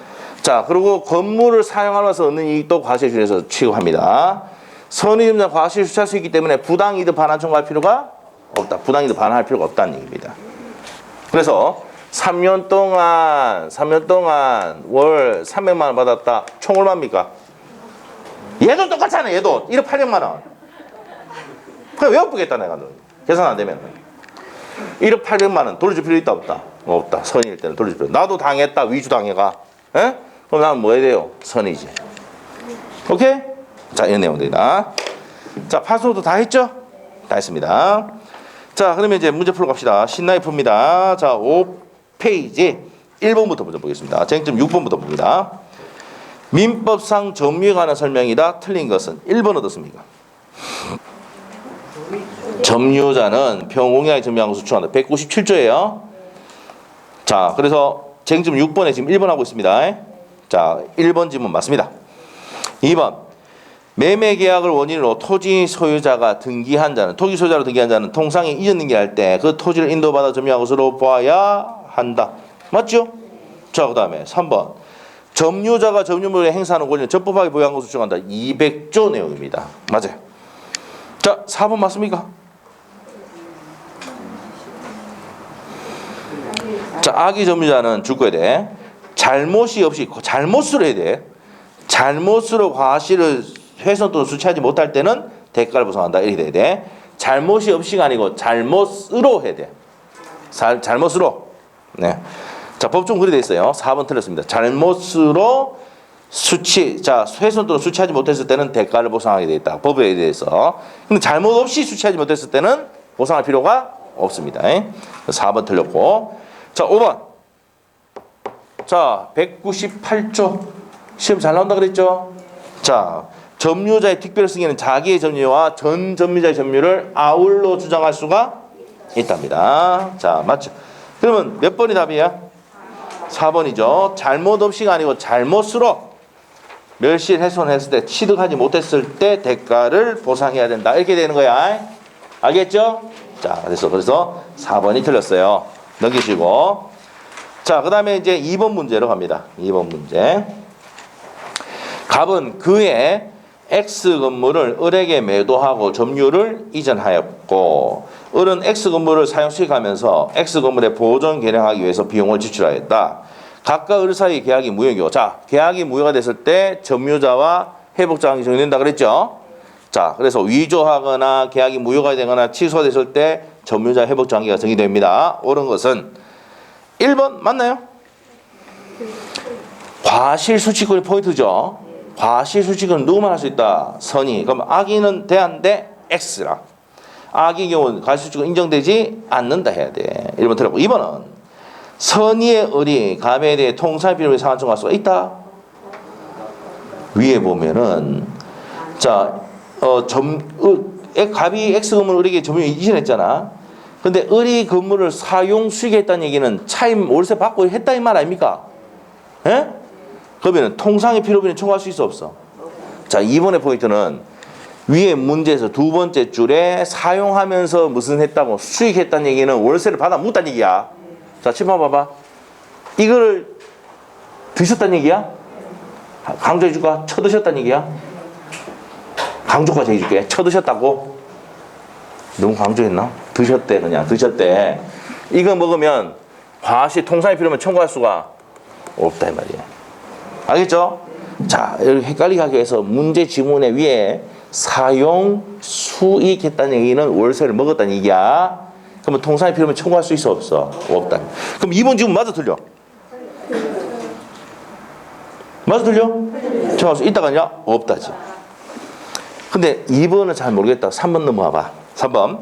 자, 그리고 건물을 사용하면서 얻는 이익도 과실에서 취급합니다. 선의점자 과실 수취할 수 있기 때문에 부당이득 반환 청구할 필요가 없다. 부당이득 반환할 필요가 없다는 얘기입니다. 그래서 3년 동안 월 300만 원 받았다. 총 얼마입니까? 얘도 똑같잖아. 얘도 1억 800만 원. 그냥 왜 엎으겠다 내가. 계산 안 되면 1억 800만 원 돌려줄 필요 있다 없다? 없다. 선의일 때는 돌려줄 필요. 나도 당했다. 위주 당해가. 에? 그럼 나는 뭐 해야 돼요? 선의지. 오케이? 자, 이런 내용들이다. 자, 파수도 다 했죠? 다 했습니다. 자, 그러면 이제 문제 풀어 갑시다. 신나게 풉니다. 자, 5페이지 1번부터 먼저 보겠습니다. 쟁점 6번부터 봅니다. 민법상 점유에 관한 설명이다. 틀린 것은 1번 어떻습니까? 점유자는 평공약에 점유한 것을 추천한다. 197조예요. 자, 그래서 쟁점 6번에 지금 1번 하고 있습니다. 자, 1번 지문 맞습니다. 2번 매매 계약을 원인으로 토지 소유자가 등기한 자는 토지 소유자로 등기한 자는 통상에 이전 등기할 때 그 토지를 인도받아 점유한 것으로 보아야 한다. 맞죠? 자, 그 다음에 3번 점유자가 점유물에 행사하는 권리는 적법하게 보유한 것으로 추정한다. 200조 내용입니다. 맞아요. 자, 4번 맞습니까? 자, 악의 점유자는 줄 거야 돼. 잘못이 없이 잘못으로 해야 돼. 잘못으로 과실을 훼손 또는 수취하지 못할 때는 대가를 보상한다. 이렇게 돼야 돼. 잘못이 없이가 아니고 잘못으로 해야 돼. 잘못으로. 네. 자, 법중 그리 돼 있어요. 4번 틀렸습니다. 잘못으로 훼손 또는 수취하지 못했을 때는 대가를 보상하게 돼 있다. 법에 대해서. 근데 잘못 없이 수취하지 못했을 때는 보상할 필요가 없습니다. 4번 틀렸고. 자, 5번. 자, 198조. 시험 잘 나온다 그랬죠? 자, 점유자의 특별 승인은 자기의 점유와 전 점유자의 점유를 아울러 주장할 수가 있답니다. 자, 맞죠? 그러면 몇 번이 답이야? 4번이죠. 잘못 없이가 아니고 잘못으로 멸실 훼손했을 때 취득하지 못했을 때 대가를 보상해야 된다. 이렇게 되는 거야. 알겠죠? 자, 그래서 4번이 틀렸어요. 넘기시고. 자, 그 다음에 이제 2번 문제로 갑니다. 2번 문제. 갑은 그의 X 건물을 을에게 매도하고 점유를 이전하였고, 을은 X 건물을 사용 수익하면서 X 건물의 보존 개량하기 위해서 비용을 지출하였다. 각각 을 사이 계약이 무효이고, 자, 계약이 무효가 됐을 때 점유자와 회복자가 정해진다 그랬죠? 자, 그래서 위조하거나 계약이 무효가 되거나 취소됐을 때 점유자 회복자 관계가 정의됩니다. 옳은 것은 1번 맞나요? 과실수취권이 포인트죠. 과실수취권은 누구만 할 수 있다? 선의. 그럼 악의는 대한대 X라. 악의 경우는 과실수취권 인정되지 않는다 해야 돼. 1번 틀렸고. 2번은 선의의 을이 갑에 대해 통상 비용을 상한 청구할 수가 있다. 위에 보면은 자, 갑이 X 건물 을에게 점유 이전했잖아. 근데 을이 건물을 사용 수익했다는 얘기는 차임 월세 받고 했다 이 말 아닙니까? 예? 그러면 통상의 필요비는 청구할 수 있어 없어? 자, 이번의 포인트는 위에 문제에서 두 번째 줄에 사용하면서 무슨 했다고 수익했다는 얘기는 월세를 받아 묻다는 얘기야. 자, 칠판 봐봐. 이걸 드셨다는 얘기야? 강조해 줄까? 쳐드셨다는 얘기야? 강조까지 해줄게. 쳐드셨다고? 너무 강조했나? 드셨대. 그냥 드셨대. 이거 먹으면 과실 통상의 필요면 청구할 수가 없다 이 말이야. 알겠죠? 자, 이렇게 헷갈리게 하기 위해서 문제 지문의 위에 사용 수익했다는 얘기는 월세를 먹었다는 얘기야. 그러면 통상의 필요면 청구할 수 있어 없어? 없다. 그럼 2번 지문 맞아 틀려? 맞아 틀려? 청구할 수 있다가 아니라 없다지. 근데 2번은 잘 모르겠다. 3번 넘어와봐. 3번.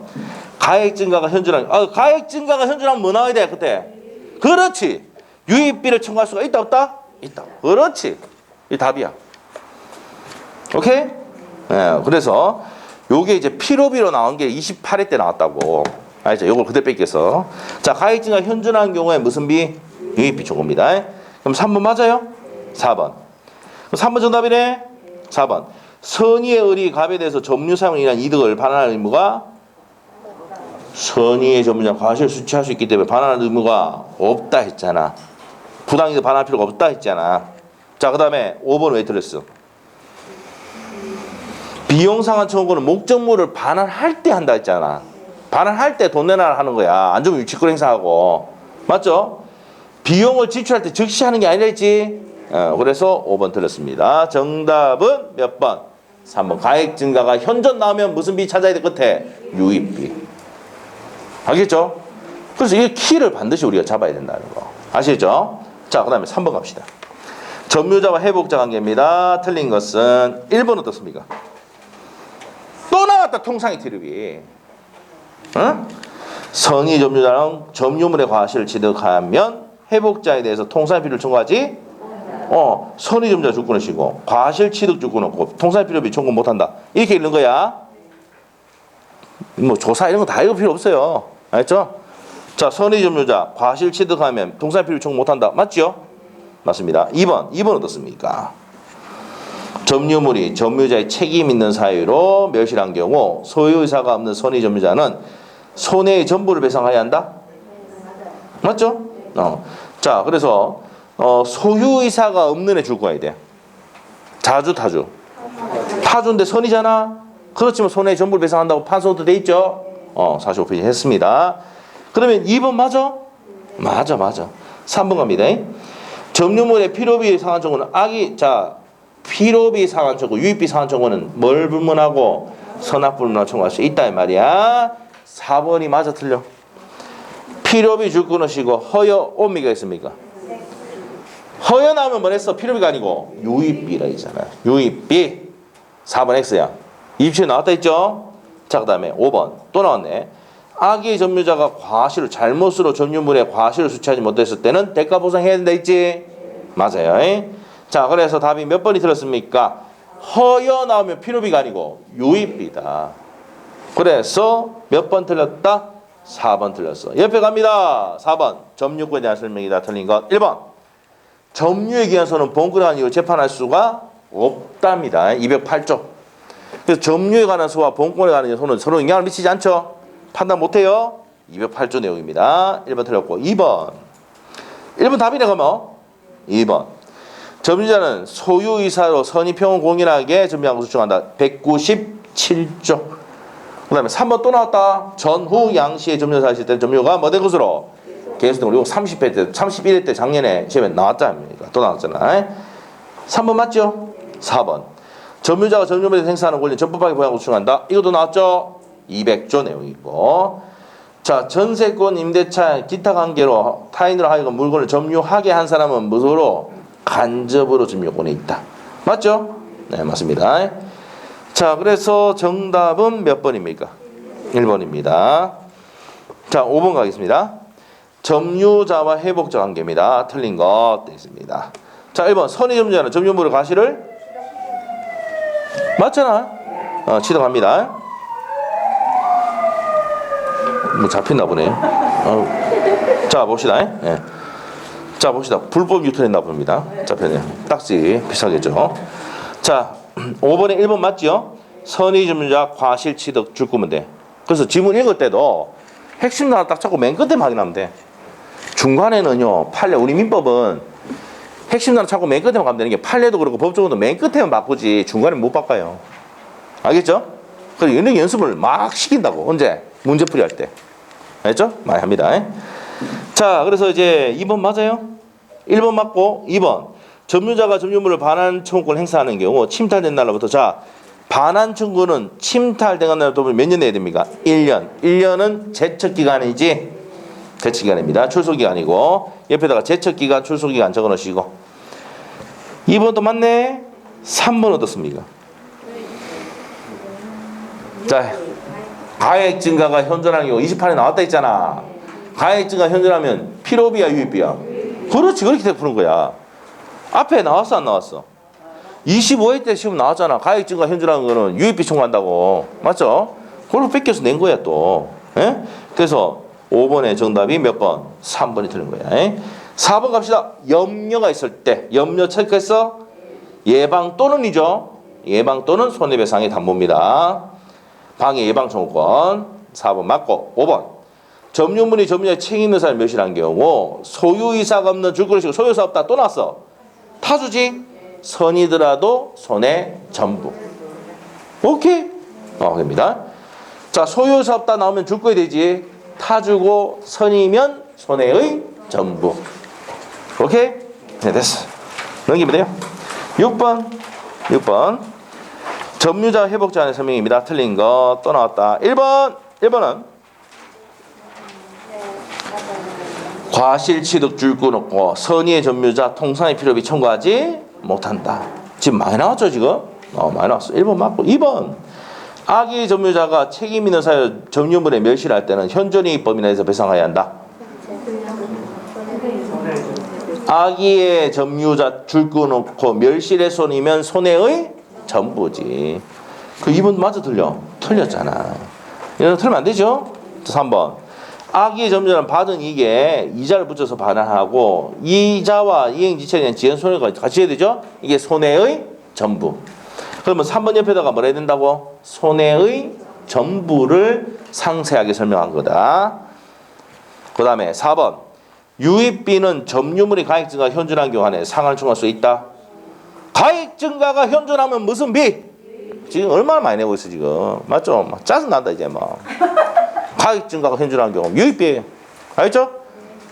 가액 증가가 현존한, 가액 증가가 현존하면 뭐 나와야 돼, 그때? 그렇지. 유입비를 청구할 수가 있다, 없다? 있다. 그렇지. 이 답이야. 오케이? 네, 그래서 요게 이제 필요비로 나온 게 28회 때 나왔다고. 알죠? 요걸 그대로 뺏겨서. 자, 가액 증가 현존한 경우에 무슨 비? 유입비 청구입니다. 그럼 3번 맞아요? 4번. 그럼 3번 정답이네? 4번. 선의의 을이 갑에 대해서 점유 사용을 인한 이득을 반환할 의무가 선의의 점유자 과실 수취할 수 있기 때문에 반환할 의무가 없다 했잖아. 부당이득 반환할 필요가 없다 했잖아. 자, 그 다음에 5번 왜 틀렸어? 비용상한 청구는 목적물을 반환할 때 한다 했잖아. 반환할 때 돈 내놔라 하는 거야. 안 주면 직권 행사하고. 맞죠? 비용을 지출할 때 즉시 하는 게 아니라 했지. 그래서 5번 틀렸습니다. 정답은 몇 번? 3번. 가액 증가가 현존 나오면 무슨 비 찾아야 돼? 끝에 유입비. 알겠죠? 그래서 이 키를 반드시 우리가 잡아야 된다는 거. 아시죠? 자, 그 다음에 3번 갑시다. 점유자와 회복자 관계입니다. 틀린 것은 1번 어떻습니까? 또 나왔다. 통상의 티르비. 응? 선의 점유자는 점유물의 과실을 취득하면 회복자에 대해서 통상의 필요를 청구하지? 선의 점유자 주권을 쉬고 과실 취득 주권 없고 통상의 필요비 청구 못한다. 이렇게 읽는 거야. 뭐 조사 이런 거 다 읽을 필요 없어요. 알겠죠? 자, 선의 점유자 과실 취득하면 통상의 필요비 청구 못한다. 맞죠? 맞습니다. 2번 어떻습니까? 점유물이 점유자의 책임 있는 사유로 멸실한 경우 소유의사가 없는 선의 점유자는 손해의 전부를 배상해야 한다? 맞죠? 자, 그래서 소유의사가 없는 애 줄 거야 돼. 자주 타주. 타주인데 선이잖아. 그렇지만 손해 전부를 배상한다고 판소도 돼 있죠? 45페이지 했습니다. 그러면 2번 맞아? 맞아. 3번 갑니다. 점유물의 필요비 상환 청구는 필요비 상환 청구, 유입비 상환 청구는 뭘 불문하고 선악 불문하고 청구할 수 있다 이 말이야. 4번이 맞아 틀려? 필요비 줄 끊으시고 허여 옴미가 있습니까? 허여 나오면 뭐 했어? 필요비가 아니고 유입비라 있잖아. 유입비 4번 X야. 27에 나왔다 있죠? 자, 그 다음에 5번 또 나왔네. 악의 점유자가 과실을 잘못으로 점유물에 과실을 수취하지 못했을 때는 대가 보상해야 된다 있지? 맞아요. 자, 그래서 답이 몇 번이 틀렸습니까? 허여 나오면 필요비가 아니고 유입비다. 그래서 몇 번 틀렸다? 4번 틀렸어. 옆에 갑니다. 4번 점유권에 대한 설명이다. 틀린 것 1번 점유에 기한서는 본권에 관한 이유로 재판할 수가 없답니다. 208조. 그래서 점유에 관한 수와 본권에 관한 소는 서로 영향을 미치지 않죠? 판단 못해요? 208조 내용입니다. 1번 틀렸고 2번 답이네. 그러면 2번 점유자는 소유이사로 선의평은 공인하게 점유한 것을 주장한다. 197조. 그 다음에 3번 또 나왔다. 전후 양시의 점유사 하실 때 점유가 뭐 된 것으로 계수된 거. 30회 때 31회 때 작년에 시험에 나왔잖아요. 또 나왔잖아. 3번 맞죠? 4번 점유자가 점유물에 행사하는 권리는 전법하게 보유한 것을 주장한다. 이것도 나왔죠? 200조 내용이고. 자, 전세권, 임대차, 기타 관계로 타인으로 하여금 물건을 점유하게 한 사람은 무엇으로? 간접으로 점유권이 있다. 맞죠? 네, 맞습니다. 자, 그래서 정답은 몇 번입니까? 1번입니다. 자, 5번 가겠습니다. 점유자와 회복자 관계입니다. 틀린 것 있습니다. 자, 1번 선의 점유자는 점유물의 과실을 맞잖아. 취득합니다. 뭐 잡혔나 보네. 자, 봅시다. 예. 자, 봅시다. 불법 유통했나 봅니다. 잡혔네요. 딱지 비싸겠죠. 자, 5번에 1번 맞죠? 선의 점유자 과실 취득 줄 거면 돼. 그래서 지문 읽을 때도 핵심 하나 딱 잡고 맨 끝에만 확인하면 돼. 중간에는요, 판례, 우리 민법은 핵심 하나 잡고 맨 끝에만 가면 되는 게 판례도 그렇고 법조문도 맨 끝에만 바꾸지 중간에 못 바꿔요. 알겠죠? 그래서 이런 연습을 막 시킨다고. 언제? 문제풀이 할 때. 알겠죠? 많이 합니다. 자, 그래서 이제 2번 맞아요? 1번 맞고 2번 점유자가 점유물을 반환 청구권 행사하는 경우 침탈된 날로부터 자, 반환 청구는 침탈된 날로부터 몇 년 내야 됩니까? 1년. 1년은 제척기간이지? 제척기간입니다. 출소기간이고 옆에다가 제척기간, 출소기간 적어놓으시고 2번도 맞네? 3번 어떻습니까? 자, 가액 증가가 현존하는 경우 28에 나왔다 있잖아. 가액 증가 현존하면 필요비야 유입비야? 그렇지, 그렇게 푸는 거야. 앞에 나왔어 안 나왔어? 25회 때 시험 나왔잖아. 가액 증가 현존하는 거는 유입비 청구한다고. 맞죠? 그걸 뺏겨서 낸 거야 또. 예? 그래서 5번의 정답이 몇 번? 3번이 틀린 거야. 4번 갑시다. 염려가 있을 때 염려 체크했어? 예방 또는이죠. 예방 또는 손해배상의 담보입니다. 방해 예방 청구권 4번 맞고 5번 점유물이 점유자의 책임 있는 사람이 멸실한 경우 소유이사가 없는 줄거리시고 소유이사 없다 또 나왔어. 타주지 선이더라도 손해 전부. 오케이? 됩니다. 자, 소유이사 없다 나오면 줄거리 되지. 타주고 선이면 손해의 전부. 오케이? 네, 됐어. 넘기면 돼요. 6번 점유자 회복자의 설명입니다. 틀린 거 또 나왔다. 1번은 과실 취득 줄 끊었고 선의의 점유자 통상의 필요비 청구하지 못한다. 지금 많이 나왔죠 지금? 많이 나왔어. 1번 맞고 2번 악의 점유자가 책임 있는 사유 점유물에 멸실할 때는 현존이익법이나 해서 배상해야 한다. 악의의 점유자 줄 끊어놓고 멸실의 손이면 손해의 전부지. 그 2번 맞아 틀려? 틀렸잖아. 이런 틀면 안 되죠? 3번 악의의 점유자는 받은 이익에 이자를 붙여서 반환하고 이자와 이행지체에 대한 지연 손해가 같이 해야 되죠? 이게 손해의 전부. 그러면 3번 옆에다가 뭐라 해야 된다고? 손해의 전부를 상세하게 설명한 거다. 그 다음에 4번 유입비는 점유물이 가액 증가 현존한 경우 안에 상환을 청구할 수 있다. 가액 증가가 현존하면 무슨 비? 지금 얼마나 많이 내고 있어 지금. 맞죠? 막 짜증난다 이제 막. 가격 증가가 현존하는 경우 유입비예요. 알겠죠?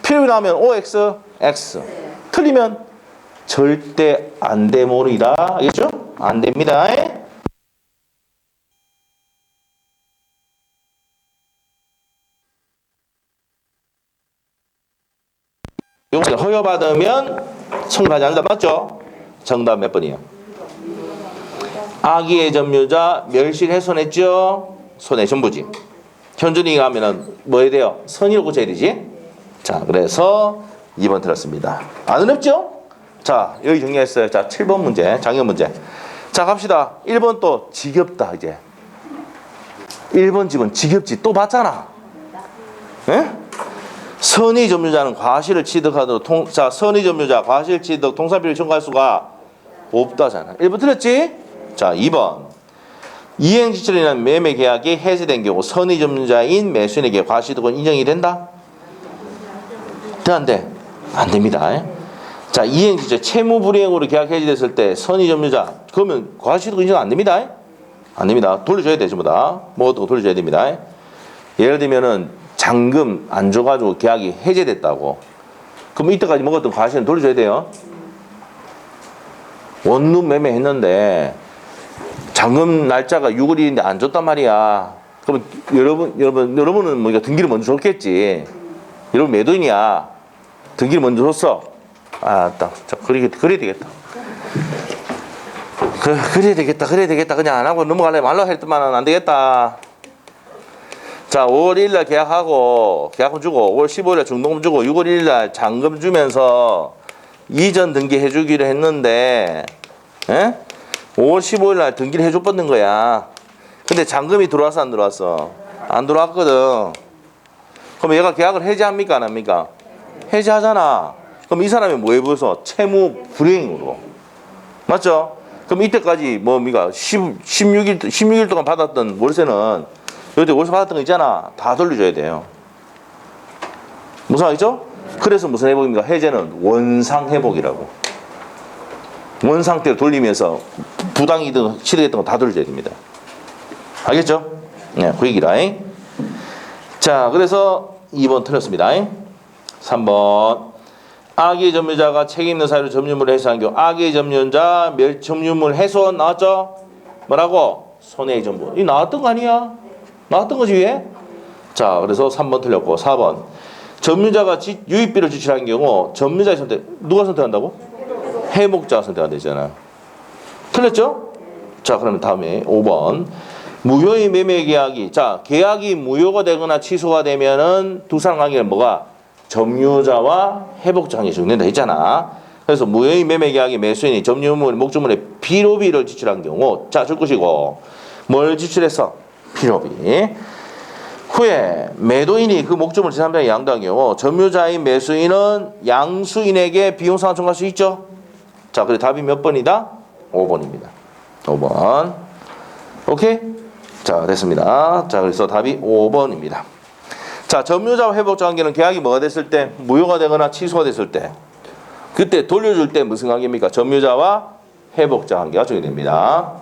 필요로 나오면 OX, X. 틀리면 절대 안 되모이다. 알겠죠? 안 됩니다. 용서 허여받으면 청구하지 않는다. 맞죠? 정답 몇 번이에요? 악의의 점유자 멸실 훼손했죠? 손해 전부지. 현준이가 하면은 뭐 해야 돼요? 선의로 고쳐야 되지? 자, 그래서 2번 틀었습니다. 안 어렵죠? 자, 여기 정리했어요. 자, 7번 문제, 작년 문제. 자, 갑시다. 1번 또 지겹다, 이제. 1번 집은 지겹지. 또 봤잖아. 예? 선의 점유자는 과실을 취득하도록 자, 선의 점유자 과실 취득 통상비를 청구할 수가 없다잖아. 1번 틀렸지? 자, 2번. 이행지출이라는 매매 계약이 해지된 경우 선의 점유자인 매수인에게 과실득은 인정이 된다? 안 돼? 안 됩니다. 자, 이행지출 채무 불이행으로 계약 해지됐을 때 선의 점유자 그러면 과실득 인정 안 됩니다. 안 됩니다. 돌려줘야 돼, 전부 다. 뭐 어떤 거 돌려줘야 됩니다. 예를 들면은 잔금 안 줘가지고 계약이 해제됐다고. 그럼 이때까지 먹었던 과실은 돌려줘야 돼요. 원룸 매매했는데 잔금 날짜가 6월 1일인데 안 줬단 말이야. 그럼 여러분은 뭐 등기를 먼저 줬겠지. 여러분 매도인이야. 등기를 먼저 줬어. 아, 딱 그래야 되겠다. 그래야 되겠다. 그냥 안 하고 넘어갈래 말로 했더만은 안 되겠다. 자, 5월 1일날 계약금 주고 5월 15일날 중도금 주고 6월 1일날 잔금 주면서 이전 등기 해주기로 했는데 5월 15일날 등기를 해줘버린 거야. 근데 잔금이 들어왔어 안 들어왔어? 안 들어왔거든. 그럼 얘가 계약을 해지합니까 안 합니까? 해지하잖아. 그럼 이 사람이 뭐에 비해서 채무 불이행으로. 맞죠? 그럼 이때까지 뭡니까? 16일 동안 받았던 월세는 여기 월세 받았던 거 있잖아. 다 돌려줘야 돼요. 무슨 말이죠? 그래서 무슨 회복입니까? 해제는 원상 회복이라고. 원 상태로 돌리면서 부당이든 취득했던 거 다 돌려줘야 됩니다. 알겠죠? 네, 그 얘기라. 자, 그래서 2번 틀렸습니다. 3번. 악의 점유자가 책임 있는 사유로 점유물을 해소한 경우 악의 점유자 점유물 해소 나왔죠? 뭐라고? 손해의 전부. 이 나왔던 거 아니야? 나왔던 거지 위에? 자, 그래서 3번 틀렸고 4번. 점유자가 유입비를 지출한 경우 점유자의 선택 누가 선택한다고? 회복자가 선택한다 했잖아. 틀렸죠? 자, 그러면 다음에 5번. 무효의 매매 계약이 자, 계약이 무효가 되거나 취소가 되면은 두 사람 관계는 뭐가? 점유자와 회복자 관계가 정된다 했잖아. 그래서 무효의 매매 계약이 매수인이 점유물 목적물에 필요비를 지출한 경우 자, 줄 것이고 뭘 지출했어? 필요비. 후에 매도인이 그 목적물 제3자에게 양도한 경우 점유자인 매수인은 양수인에게 비용상환 청구할 수 있죠. 자, 그래 답이 몇 번이다? 5번입니다. 5번. 오케이? 자, 됐습니다. 자, 그래서 답이 5번입니다. 자, 점유자와 회복자 관계는 계약이 뭐가 됐을 때? 무효가 되거나 취소가 됐을 때. 그때 돌려줄 때 무슨 관계입니까? 점유자와 회복자 관계가 적용됩니다.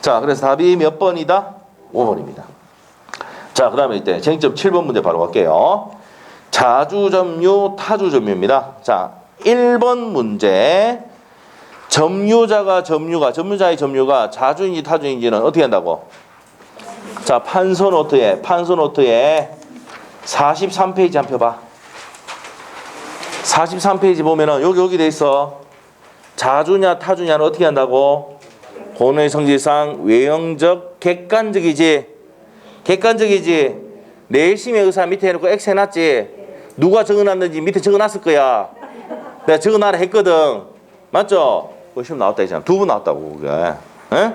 자, 그래서 답이 몇 번이다? 5번입니다. 자, 그 다음에 이때 쟁점 7번 문제 바로 갈게요. 자주점유, 타주점유입니다. 자, 1번 문제. 점유자의 점유가 자주인지 타주인지는 어떻게 한다고? 자, 판소노트에 43페이지 한 표 봐. 43페이지 보면은 여기 돼 있어. 자주냐 타주냐는 어떻게 한다고? 본의 성질상 외형적 객관적이지. 내심의 의사 밑에 해놓고 X 해놨지. 누가 적어놨는지 밑에 적어놨을 거야. 내가 적어놔라 했거든. 맞죠? 시험 나왔다 했잖아. 2번 나왔다고 그게. 에?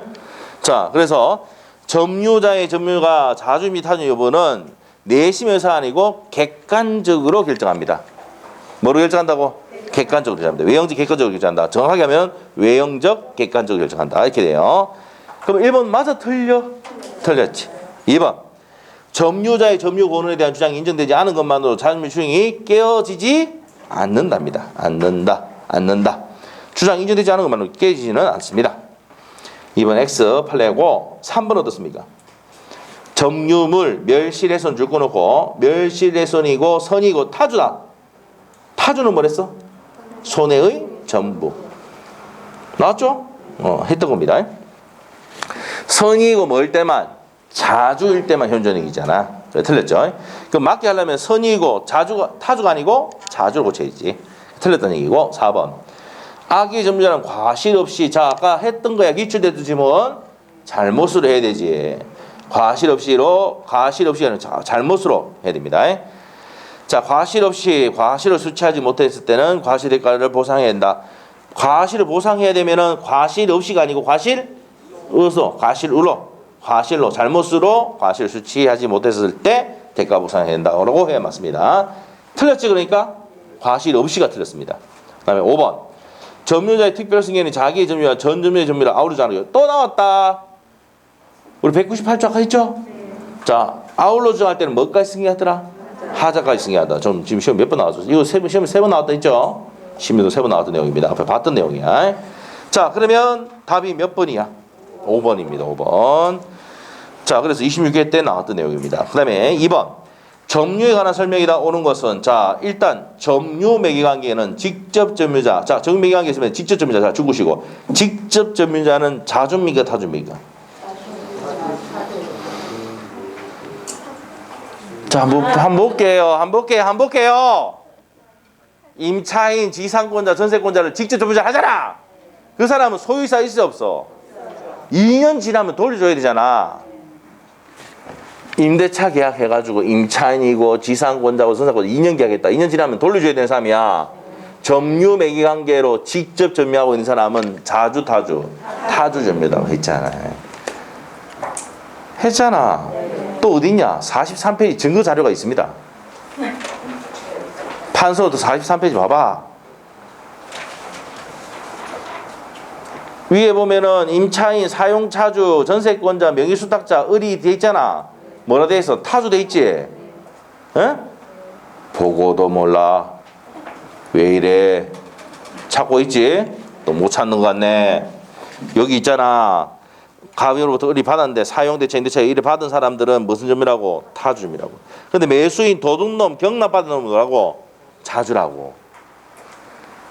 자, 그래서 점유자의 점유가 자주 및 타주 여부는 내심의 의사가 아니고 객관적으로 결정합니다. 뭐로 결정한다고? 객관적으로 결정합니다. 외형적 객관적으로 결정한다. 정확하게 하면 외형적 객관적으로 결정한다. 이렇게 돼요. 그럼 1번 맞아 틀려? 틀렸지. 2번. 점유자의 점유 권한에 대한 주장이 인정되지 않은 것만으로 자존심 주장이 깨어지지 않는답니다. 않는다. 주장 인정되지 않은 것만으로 깨지지는 않습니다. 2번 X 판례고 3번 어떻습니까? 점유물 멸실훼손 줄 거놓고 멸실훼손이고 선이고 타주다. 타주는 뭐랬어? 손해의 전부. 나왔죠? 했던 겁니다. 선이고 뭐일 때만 자주일 때만 현존이잖아. 틀렸죠? 그럼 맞게 하려면 선이고 자주가 타주가 아니고 자주로 고쳐야지. 틀렸던 얘기고 4번. 악의 점유자는 과실 없이 자 아까 했던 거야. 기출됐던 지문 잘못으로 해야 되지. 과실 없이로 아니라 잘못으로 해야 됩니다. 자, 과실 없이 과실을 수취하지 못했을 때는 과실 대가를 보상해야 된다. 과실을 보상해야 되면은 과실 없이가 아니고 과실로 잘못으로 과실 수취하지 못했을 때 대가 보상해야 된다고 해야 맞습니다. 틀렸지 그러니까 과실 없이가 틀렸습니다. 그다음에 5번. 점유자의 특별 승계는 자기의 점유와 전 점유의 점유를 아우르자는 또 나왔다. 우리 198조 아까 했죠? 자, 아울러 주장할 때는 뭐까지 승계하더라? 하자까지 승계하다. 지금 시험 몇 번 나왔어? 이거 시험에 3번 나왔다 했죠? 시험에도 3번 나왔던 내용입니다. 앞에 봤던 내용이야. 자, 그러면 답이 몇 번이야? 5번입니다. 5번. 자, 그래서 26회 때 나왔던 내용입니다. 그 다음에 2번. 점유에 관한 설명이다 오는 것은 자, 일단 점유 매개관계는 직접 점유자. 자, 점유 매개관계 있으면 직접 점유자. 자, 죽으시고. 직접 점유자는 자주입니까? 타주입니까? 자, 한번 볼게요. 임차인, 지상권자, 전세권자를 직접 점유자 하잖아. 그 사람은 소유이사 있어 없어? 2년 지나면 돌려줘야 되잖아. 임대차 계약해가지고 임차인이고 지상권자고 전세권자 2년 계약했다. 2년 지나면 돌려줘야 되는 사람이야. 점유 매개 관계로 직접 점유하고 있는 사람은 자주, 타주 점유라고 했잖아. 또 어딨냐? 43페이지 증거 자료가 있습니다. 판서도 43페이지 봐봐. 위에 보면은 임차인, 사용차주, 전세권자, 명의수탁자, 을이 돼 있잖아. 뭐라 돼 있어? 타주 돼 있지? 에? 보고도 몰라. 왜 이래? 찾고 있지? 또 못 찾는 것 같네. 여기 있잖아. 가비로부터 을이 받았는데 사용대차, 임대차 이를 받은 사람들은 무슨 점이라고? 타주점이라고. 근데 매수인, 도둑놈, 경납받은 놈은 뭐라고? 자주라고.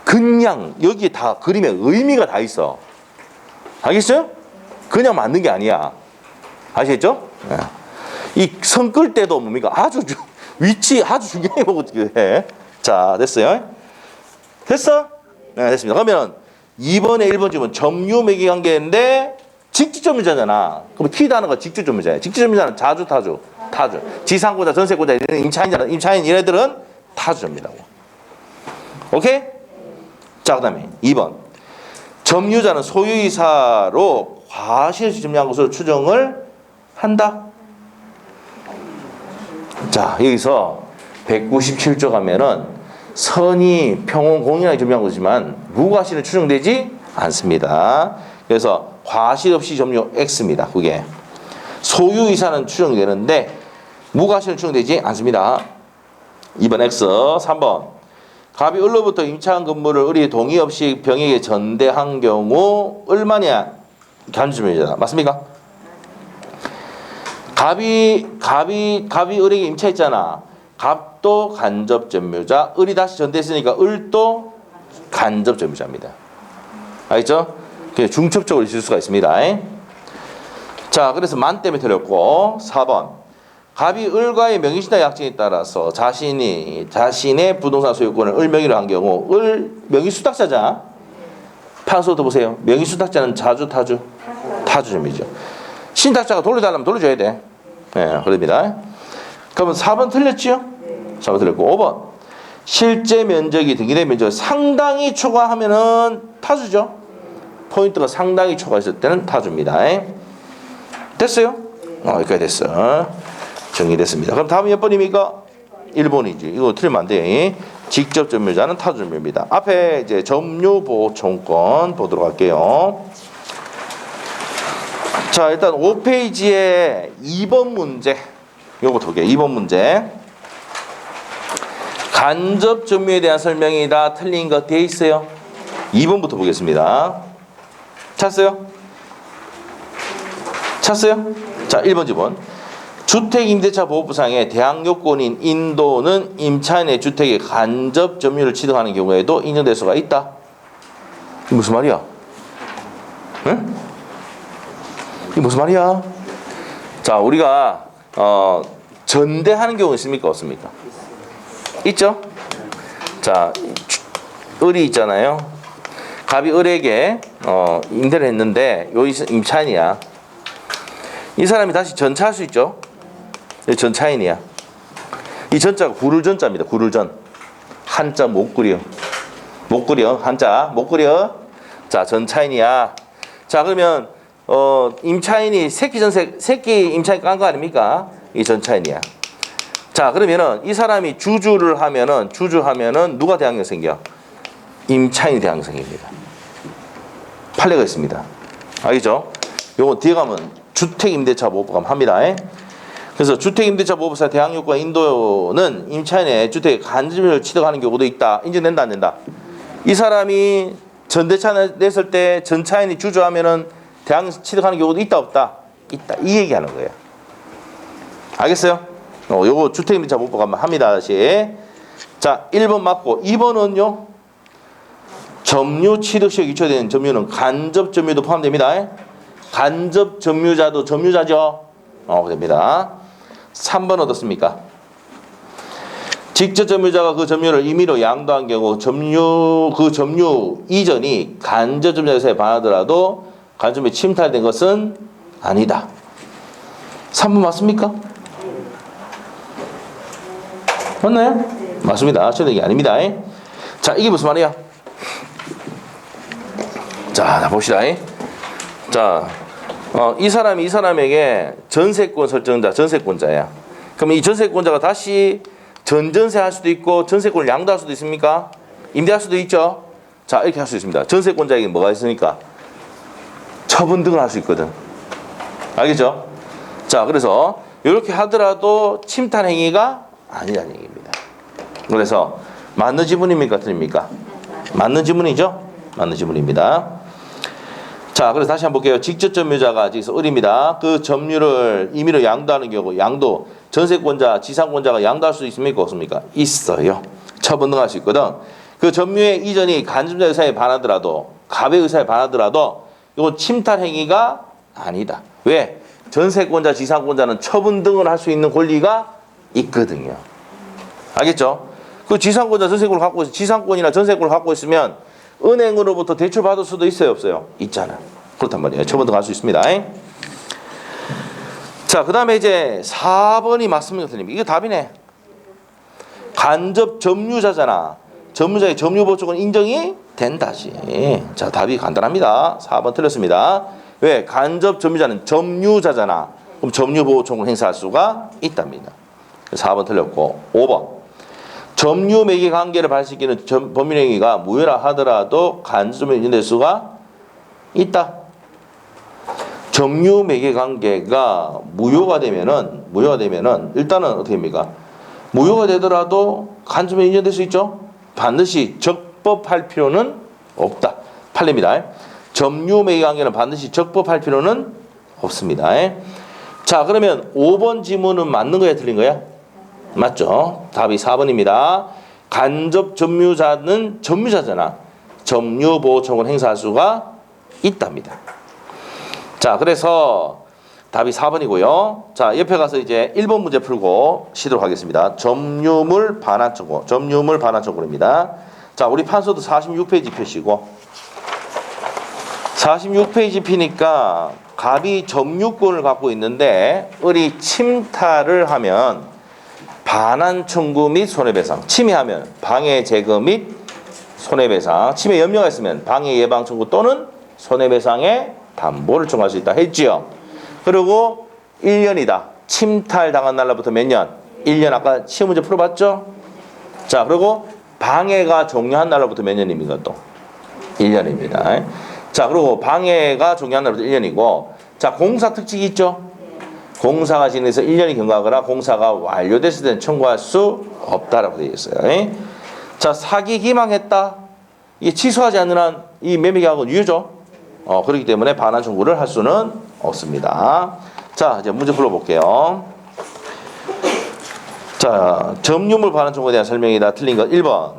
그냥 여기 다 그림에 의미가 다 있어. 알겠어요? 그냥 만든 게 아니야. 아시겠죠? 네. 이 선 끌 때도 뭡니까? 위치 아주 중요해 보고 해. 자, 됐어요? 됐어? 네, 됐습니다. 그러면 2번에 1번 지문 점유 매개 관계인데 직접 점유자잖아. 그럼 T다는 거 직접 점유자야. 직접 점유자는 자주, 타주. 지상권자, 전세권자, 임차인 얘네들은 타주 점유라고. 오케이? 자, 그다음에 2번. 점유자는 소유이사로 과실시 점유한 것으로 추정을 한다. 자, 여기서 197조 가면은 선이 평온 공인하게 점유한 거지만 무과실은 추정되지 않습니다. 그래서 과실 없이 점유 X입니다. 그게 소유이사는 추정되는데 무과실은 추정되지 않습니다. 2번 X. 3번. 갑이 을로부터 임차한 건물을 을이 동의 없이 병에게 전대한 경우 을만이야 간주점유자다. 맞습니까? 갑이 을에게 임차했잖아. 갑도 간접점유자, 을이 다시 전대했으니까 을도 간접점유자입니다. 알겠죠? 중첩적으로 있을 수가 있습니다. 자, 그래서 만 때문에 틀렸고 4번. 갑이 을과의 명의신탁 약정에 따라서 자신의 부동산 소유권을 을 명의로 한 경우 을 명의수탁자자. 판서도 보세요. 명의수탁자는 자주, 타주점이죠. 신탁자가 돌려달라면 돌려줘야 돼. 네, 그럽니다. 그러면 4번 틀렸죠? 4번 틀렸고 5번. 실제 면적이 등기된 면적을 상당히 초과하면은 타주죠. 포인트가 상당히 초과했을 때는 타주입니다. 됐어요? 여기까지 됐어. 정리됐습니다. 그럼 다음이 몇 번입니까? 1번이지. 이거 틀리면 안 돼. 직접 점유자는 타주 점유입니다. 앞에 이제 점유보존권 보도록 할게요. 자, 일단 5페이지에 2번 문제. 요거 두 개. 2번 문제. 간접 점유에 대한 설명이다. 틀린 거 돼 있어요. 2번부터 보겠습니다. 찾았어요? 찾았어요? 자, 1번 지문. 주택임대차보호법상의 대항 요건인 인도는 임차인의 주택에 간접 점유를 취득하는 경우에도 인정될 수가 있다. 이게 무슨 말이야? 응? 이게 무슨 말이야? 자, 우리가 전대하는 경우 있습니까? 없습니까? 있죠? 자, 을이 있잖아요. 갑이 을에게 임대를 했는데 요 임차인이야. 이 사람이 다시 전차할 수 있죠? 전차인이야. 이 전자가 구를 전자입니다. 구를 전. 한자 못 그려. 못 그려. 한자 못 그려. 자, 전차인이야. 자, 그러면 임차인이 새끼 임차인 깐 거 아닙니까? 이 전차인이야. 자, 그러면은 이 사람이 주주하면은 누가 대항력 생겨? 임차인이 대항력 생깁니다. 판례가 있습니다. 알겠죠? 요거 뒤에 가면 주택임대차보호법 합니다. 그래서 주택임대차보호법상 대항력과 인도는 임차인의 주택에 간접을 취득하는 경우도 있다. 인정된다, 안 된다? 이 사람이 전대차 냈을 때 전차인이 주주하면은 대항력 취득하는 경우도 있다, 없다? 있다. 이 얘기하는 거예요. 알겠어요? 요거 주택임대차보호법 합니다. 다시. 자, 1번 맞고 2번은요. 점유 취득 시에 기초된 점유는 간접 점유도 포함됩니다. 간접 점유자도 점유자죠. 됩니다. 3번 어떻습니까? 직접 점유자가 그 점유를 임의로 양도한 경우 그 점유 이전이 간접 점유자에 반하더라도 간접이 침탈된 것은 아니다. 3번 맞습니까? 맞나요? 맞습니다. 저는 이게 아닙니다. 자, 이게 무슨 말이야? 자, 봅시다. 자, 이 사람에게 전세권 설정자, 전세권자야. 그럼 이 전세권자가 다시 전전세 할 수도 있고 전세권을 양도할 수도 있습니까? 임대할 수도 있죠. 자, 이렇게 할 수 있습니다. 전세권자에게 뭐가 있으니까? 처분 등을 할 수 있거든. 알겠죠? 자, 그래서 이렇게 하더라도 침탈 행위가 아니라는 얘기입니다. 그래서 맞는 지문입니까? 틀립니까? 맞는 지문이죠? 맞는 지문입니다. 자, 그래서 다시 한번 볼게요. 직접 점유자가 여기서 을입니다. 그 점유를 임의로 양도하는 경우 양도 전세권자, 지상권자가 양도할 수 있습니까? 없습니까? 있어요. 처분 등할 수 있거든. 그 점유의 이전이 간접자 의사에 반하더라도 갑의 의사에 반하더라도 이건 침탈 행위가 아니다. 왜? 전세권자, 지상권자는 처분 등을 할 수 있는 권리가 있거든요. 알겠죠? 그 지상권자 전세권을 갖고 있어 지상권이나 전세권을 갖고 있으면 은행으로부터 대출 받을 수도 있어요, 없어요? 있잖아. 그렇단 말이에요. 처분 등할 수 있습니다. 자, 그 다음에 이제 4번이 맞습니까? 틀립니까? 이거 답이네. 간접 점유자잖아. 점유자의 점유보증은 인정이 된다지. 자, 답이 간단합니다. 4번 틀렸습니다. 왜? 간접 점유자는 점유자잖아. 그럼 점유보증을 행사할 수가 있답니다. 4번 틀렸고 5번. 점유 매개 관계를 발생시키는 법률행위가 무효라 하더라도 간접점유에 인정될 수가 있다. 점유 매개 관계가 무효가 되면은 일단은 어떻게 됩니까? 무효가 되더라도 간접점유에 인정될 수 있죠. 반드시 적법할 필요는 없다. 판례입니다. 점유 매개 관계는 반드시 적법할 필요는 없습니다. 자, 그러면 5번 지문은 맞는 거야, 틀린 거야? 맞죠? 답이 4번입니다. 간접 점유자는 점유자잖아. 점유보호청을 행사할 수가 있답니다. 자, 그래서 답이 4번이고요. 자, 옆에 가서 이제 1번 문제 풀고 쉬도록 하겠습니다. 점유물 반환 청구. 점유물 반환 청구입니다. 자, 우리 판서도 46페이지 펴시고 46페이지 피니까 갑이 점유권을 갖고 있는데 을이 침탈을 하면 반환 청구 및 손해배상. 침해하면 방해 제거 및 손해배상. 침해 염려가 있으면 방해 예방 청구 또는 손해배상의 담보를 청구할 수 있다 했지요. 그리고 1년이다. 침탈 당한 날로부터 몇 년? 1년. 아까 시험 문제 풀어봤죠? 자, 그리고 방해가 종료한 날로부터 몇 년입니까? 또 1년입니다. 자, 그리고 방해가 종료한 날부터 1년이고, 자, 공사 특징이 있죠? 공사가 진행해서 1년이 경과하거나 공사가 완료됐을 때는 청구할 수 없다라고 되어 있어요. 자, 사기 기망했다. 이게 취소하지 않는 한 이 매매계약은 유효죠. 그렇기 때문에 반환 청구를 할 수는 없습니다. 자, 이제 문제 풀어볼게요. 자, 점유물 반환총에 대한 설명이다. 틀린 거 1번.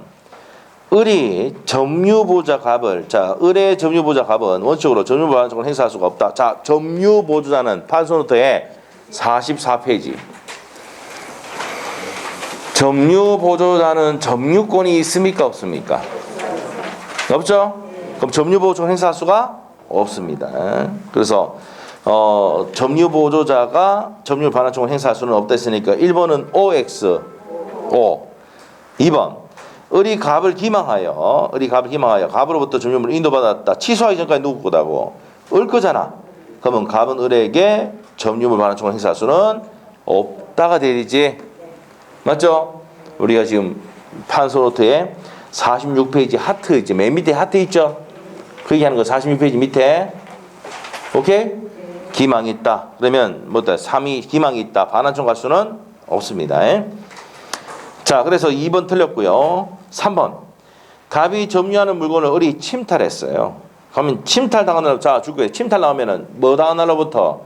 을이 점유보좌 값을, 자, 을의 점유보좌 값은 원칙으로 점유물 반환총을 행사할 수가 없다. 자, 점유보조자는 판소노트의 44페이지. 점유보조자는 점유권이 있습니까? 없습니까? 없죠? 그럼 점유보조를 행사할 수가 없습니다. 그래서 점유보조자가 점유물 반환총을 행사할 수는 없다 했으니까 1번은 OX, O. 2번. 을이 갑을 기망하여 갑으로부터 점유물을 인도받았다. 취소하기 전까지 누구 거다고? 을 거잖아. 그러면 갑은 을에게 점유물 반환총을 행사할 수는 없다가 되지. 맞죠? 우리가 지금 판소노트에 46페이지 하트 있지. 맨 밑에 하트 있죠? 그 얘기하는 거 46페이지 밑에. 오케이? 기망이 있다. 그러면 뭐다? 3이 기망이 있다. 반환총 갈 수는 없습니다. 자, 그래서 2번 틀렸고요. 3번. 갑이 점유하는 물건을 을이 침탈했어요. 그러면 침탈당한 날, 자, 줄 거예요. 침탈 나오면은 뭐 당한 날로부터?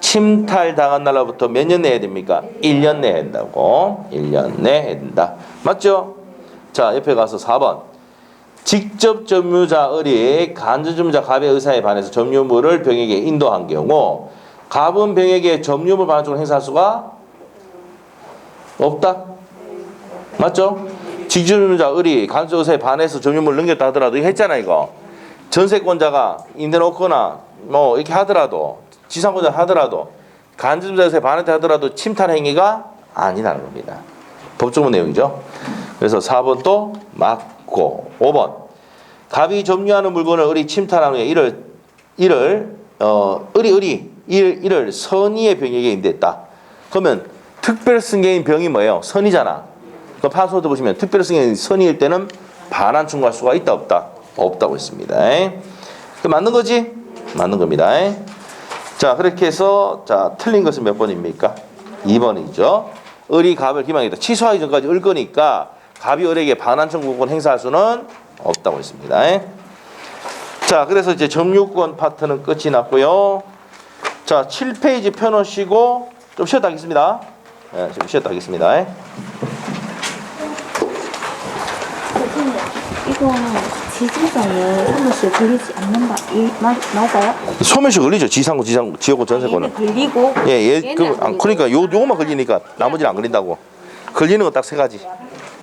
침탈당한 날로부터 몇 년 내야 됩니까? 1년 내야 된다고. 1년 내야 된다. 맞죠? 자, 옆에 가서 4번. 직접 점유자 을이 간접 점유자 갑의 의사에 반해서 점유물을 병에게 인도한 경우 갑은 병에게 점유물 반환총을 행사할 수가 없다. 맞죠? 직접 점유자 을이 간접 의사에 반해서 점유물을 넘겼다 하더라도 이거 했잖아 이거. 전세권자가 임대 놓거나 뭐 이렇게 하더라도 지상권자 하더라도 간접 점유자 의사에 반했다 하더라도 침탈 행위가 아니라는 겁니다. 법조문 내용이죠. 그래서 4번 또 맞고 5번. 갑이 점유하는 물건을 을이 침탈한 후에 이를 선의의 병에게 임대했다. 그러면 특별 승계인 병이 뭐예요? 선의잖아. 그 판소도 보시면 특별 승계인 선의일 때는 반환총 갈 수가 있다 없다? 없다고 했습니다. 그 맞는 거지? 맞는 겁니다. 자, 그렇게 해서 자, 틀린 것은 몇 번입니까? 2번이죠. 을이 갑을 기망했다. 취소하기 전까지 을 거니까 갑이 을에게 반환청구권 행사할 수는 없다고 했습니다. 자, 그래서 이제 점유권 파트는 끝이 났고요. 자, 7페이지 펴놓으시고 좀 쉬었다 하겠습니다. 네, 좀 쉬었다 하겠습니다. 이거 지지상에 소멸시 걸리지 않는다. 이 맞아요? 소멸시 걸리죠. 지상권, 지역권, 전세권은. 얘는 걸리고 예, 얘는 안 걸리고. 그러니까 요것만 걸리니까 나머지는 안 걸린다고. 걸리는 건 딱 세 가지.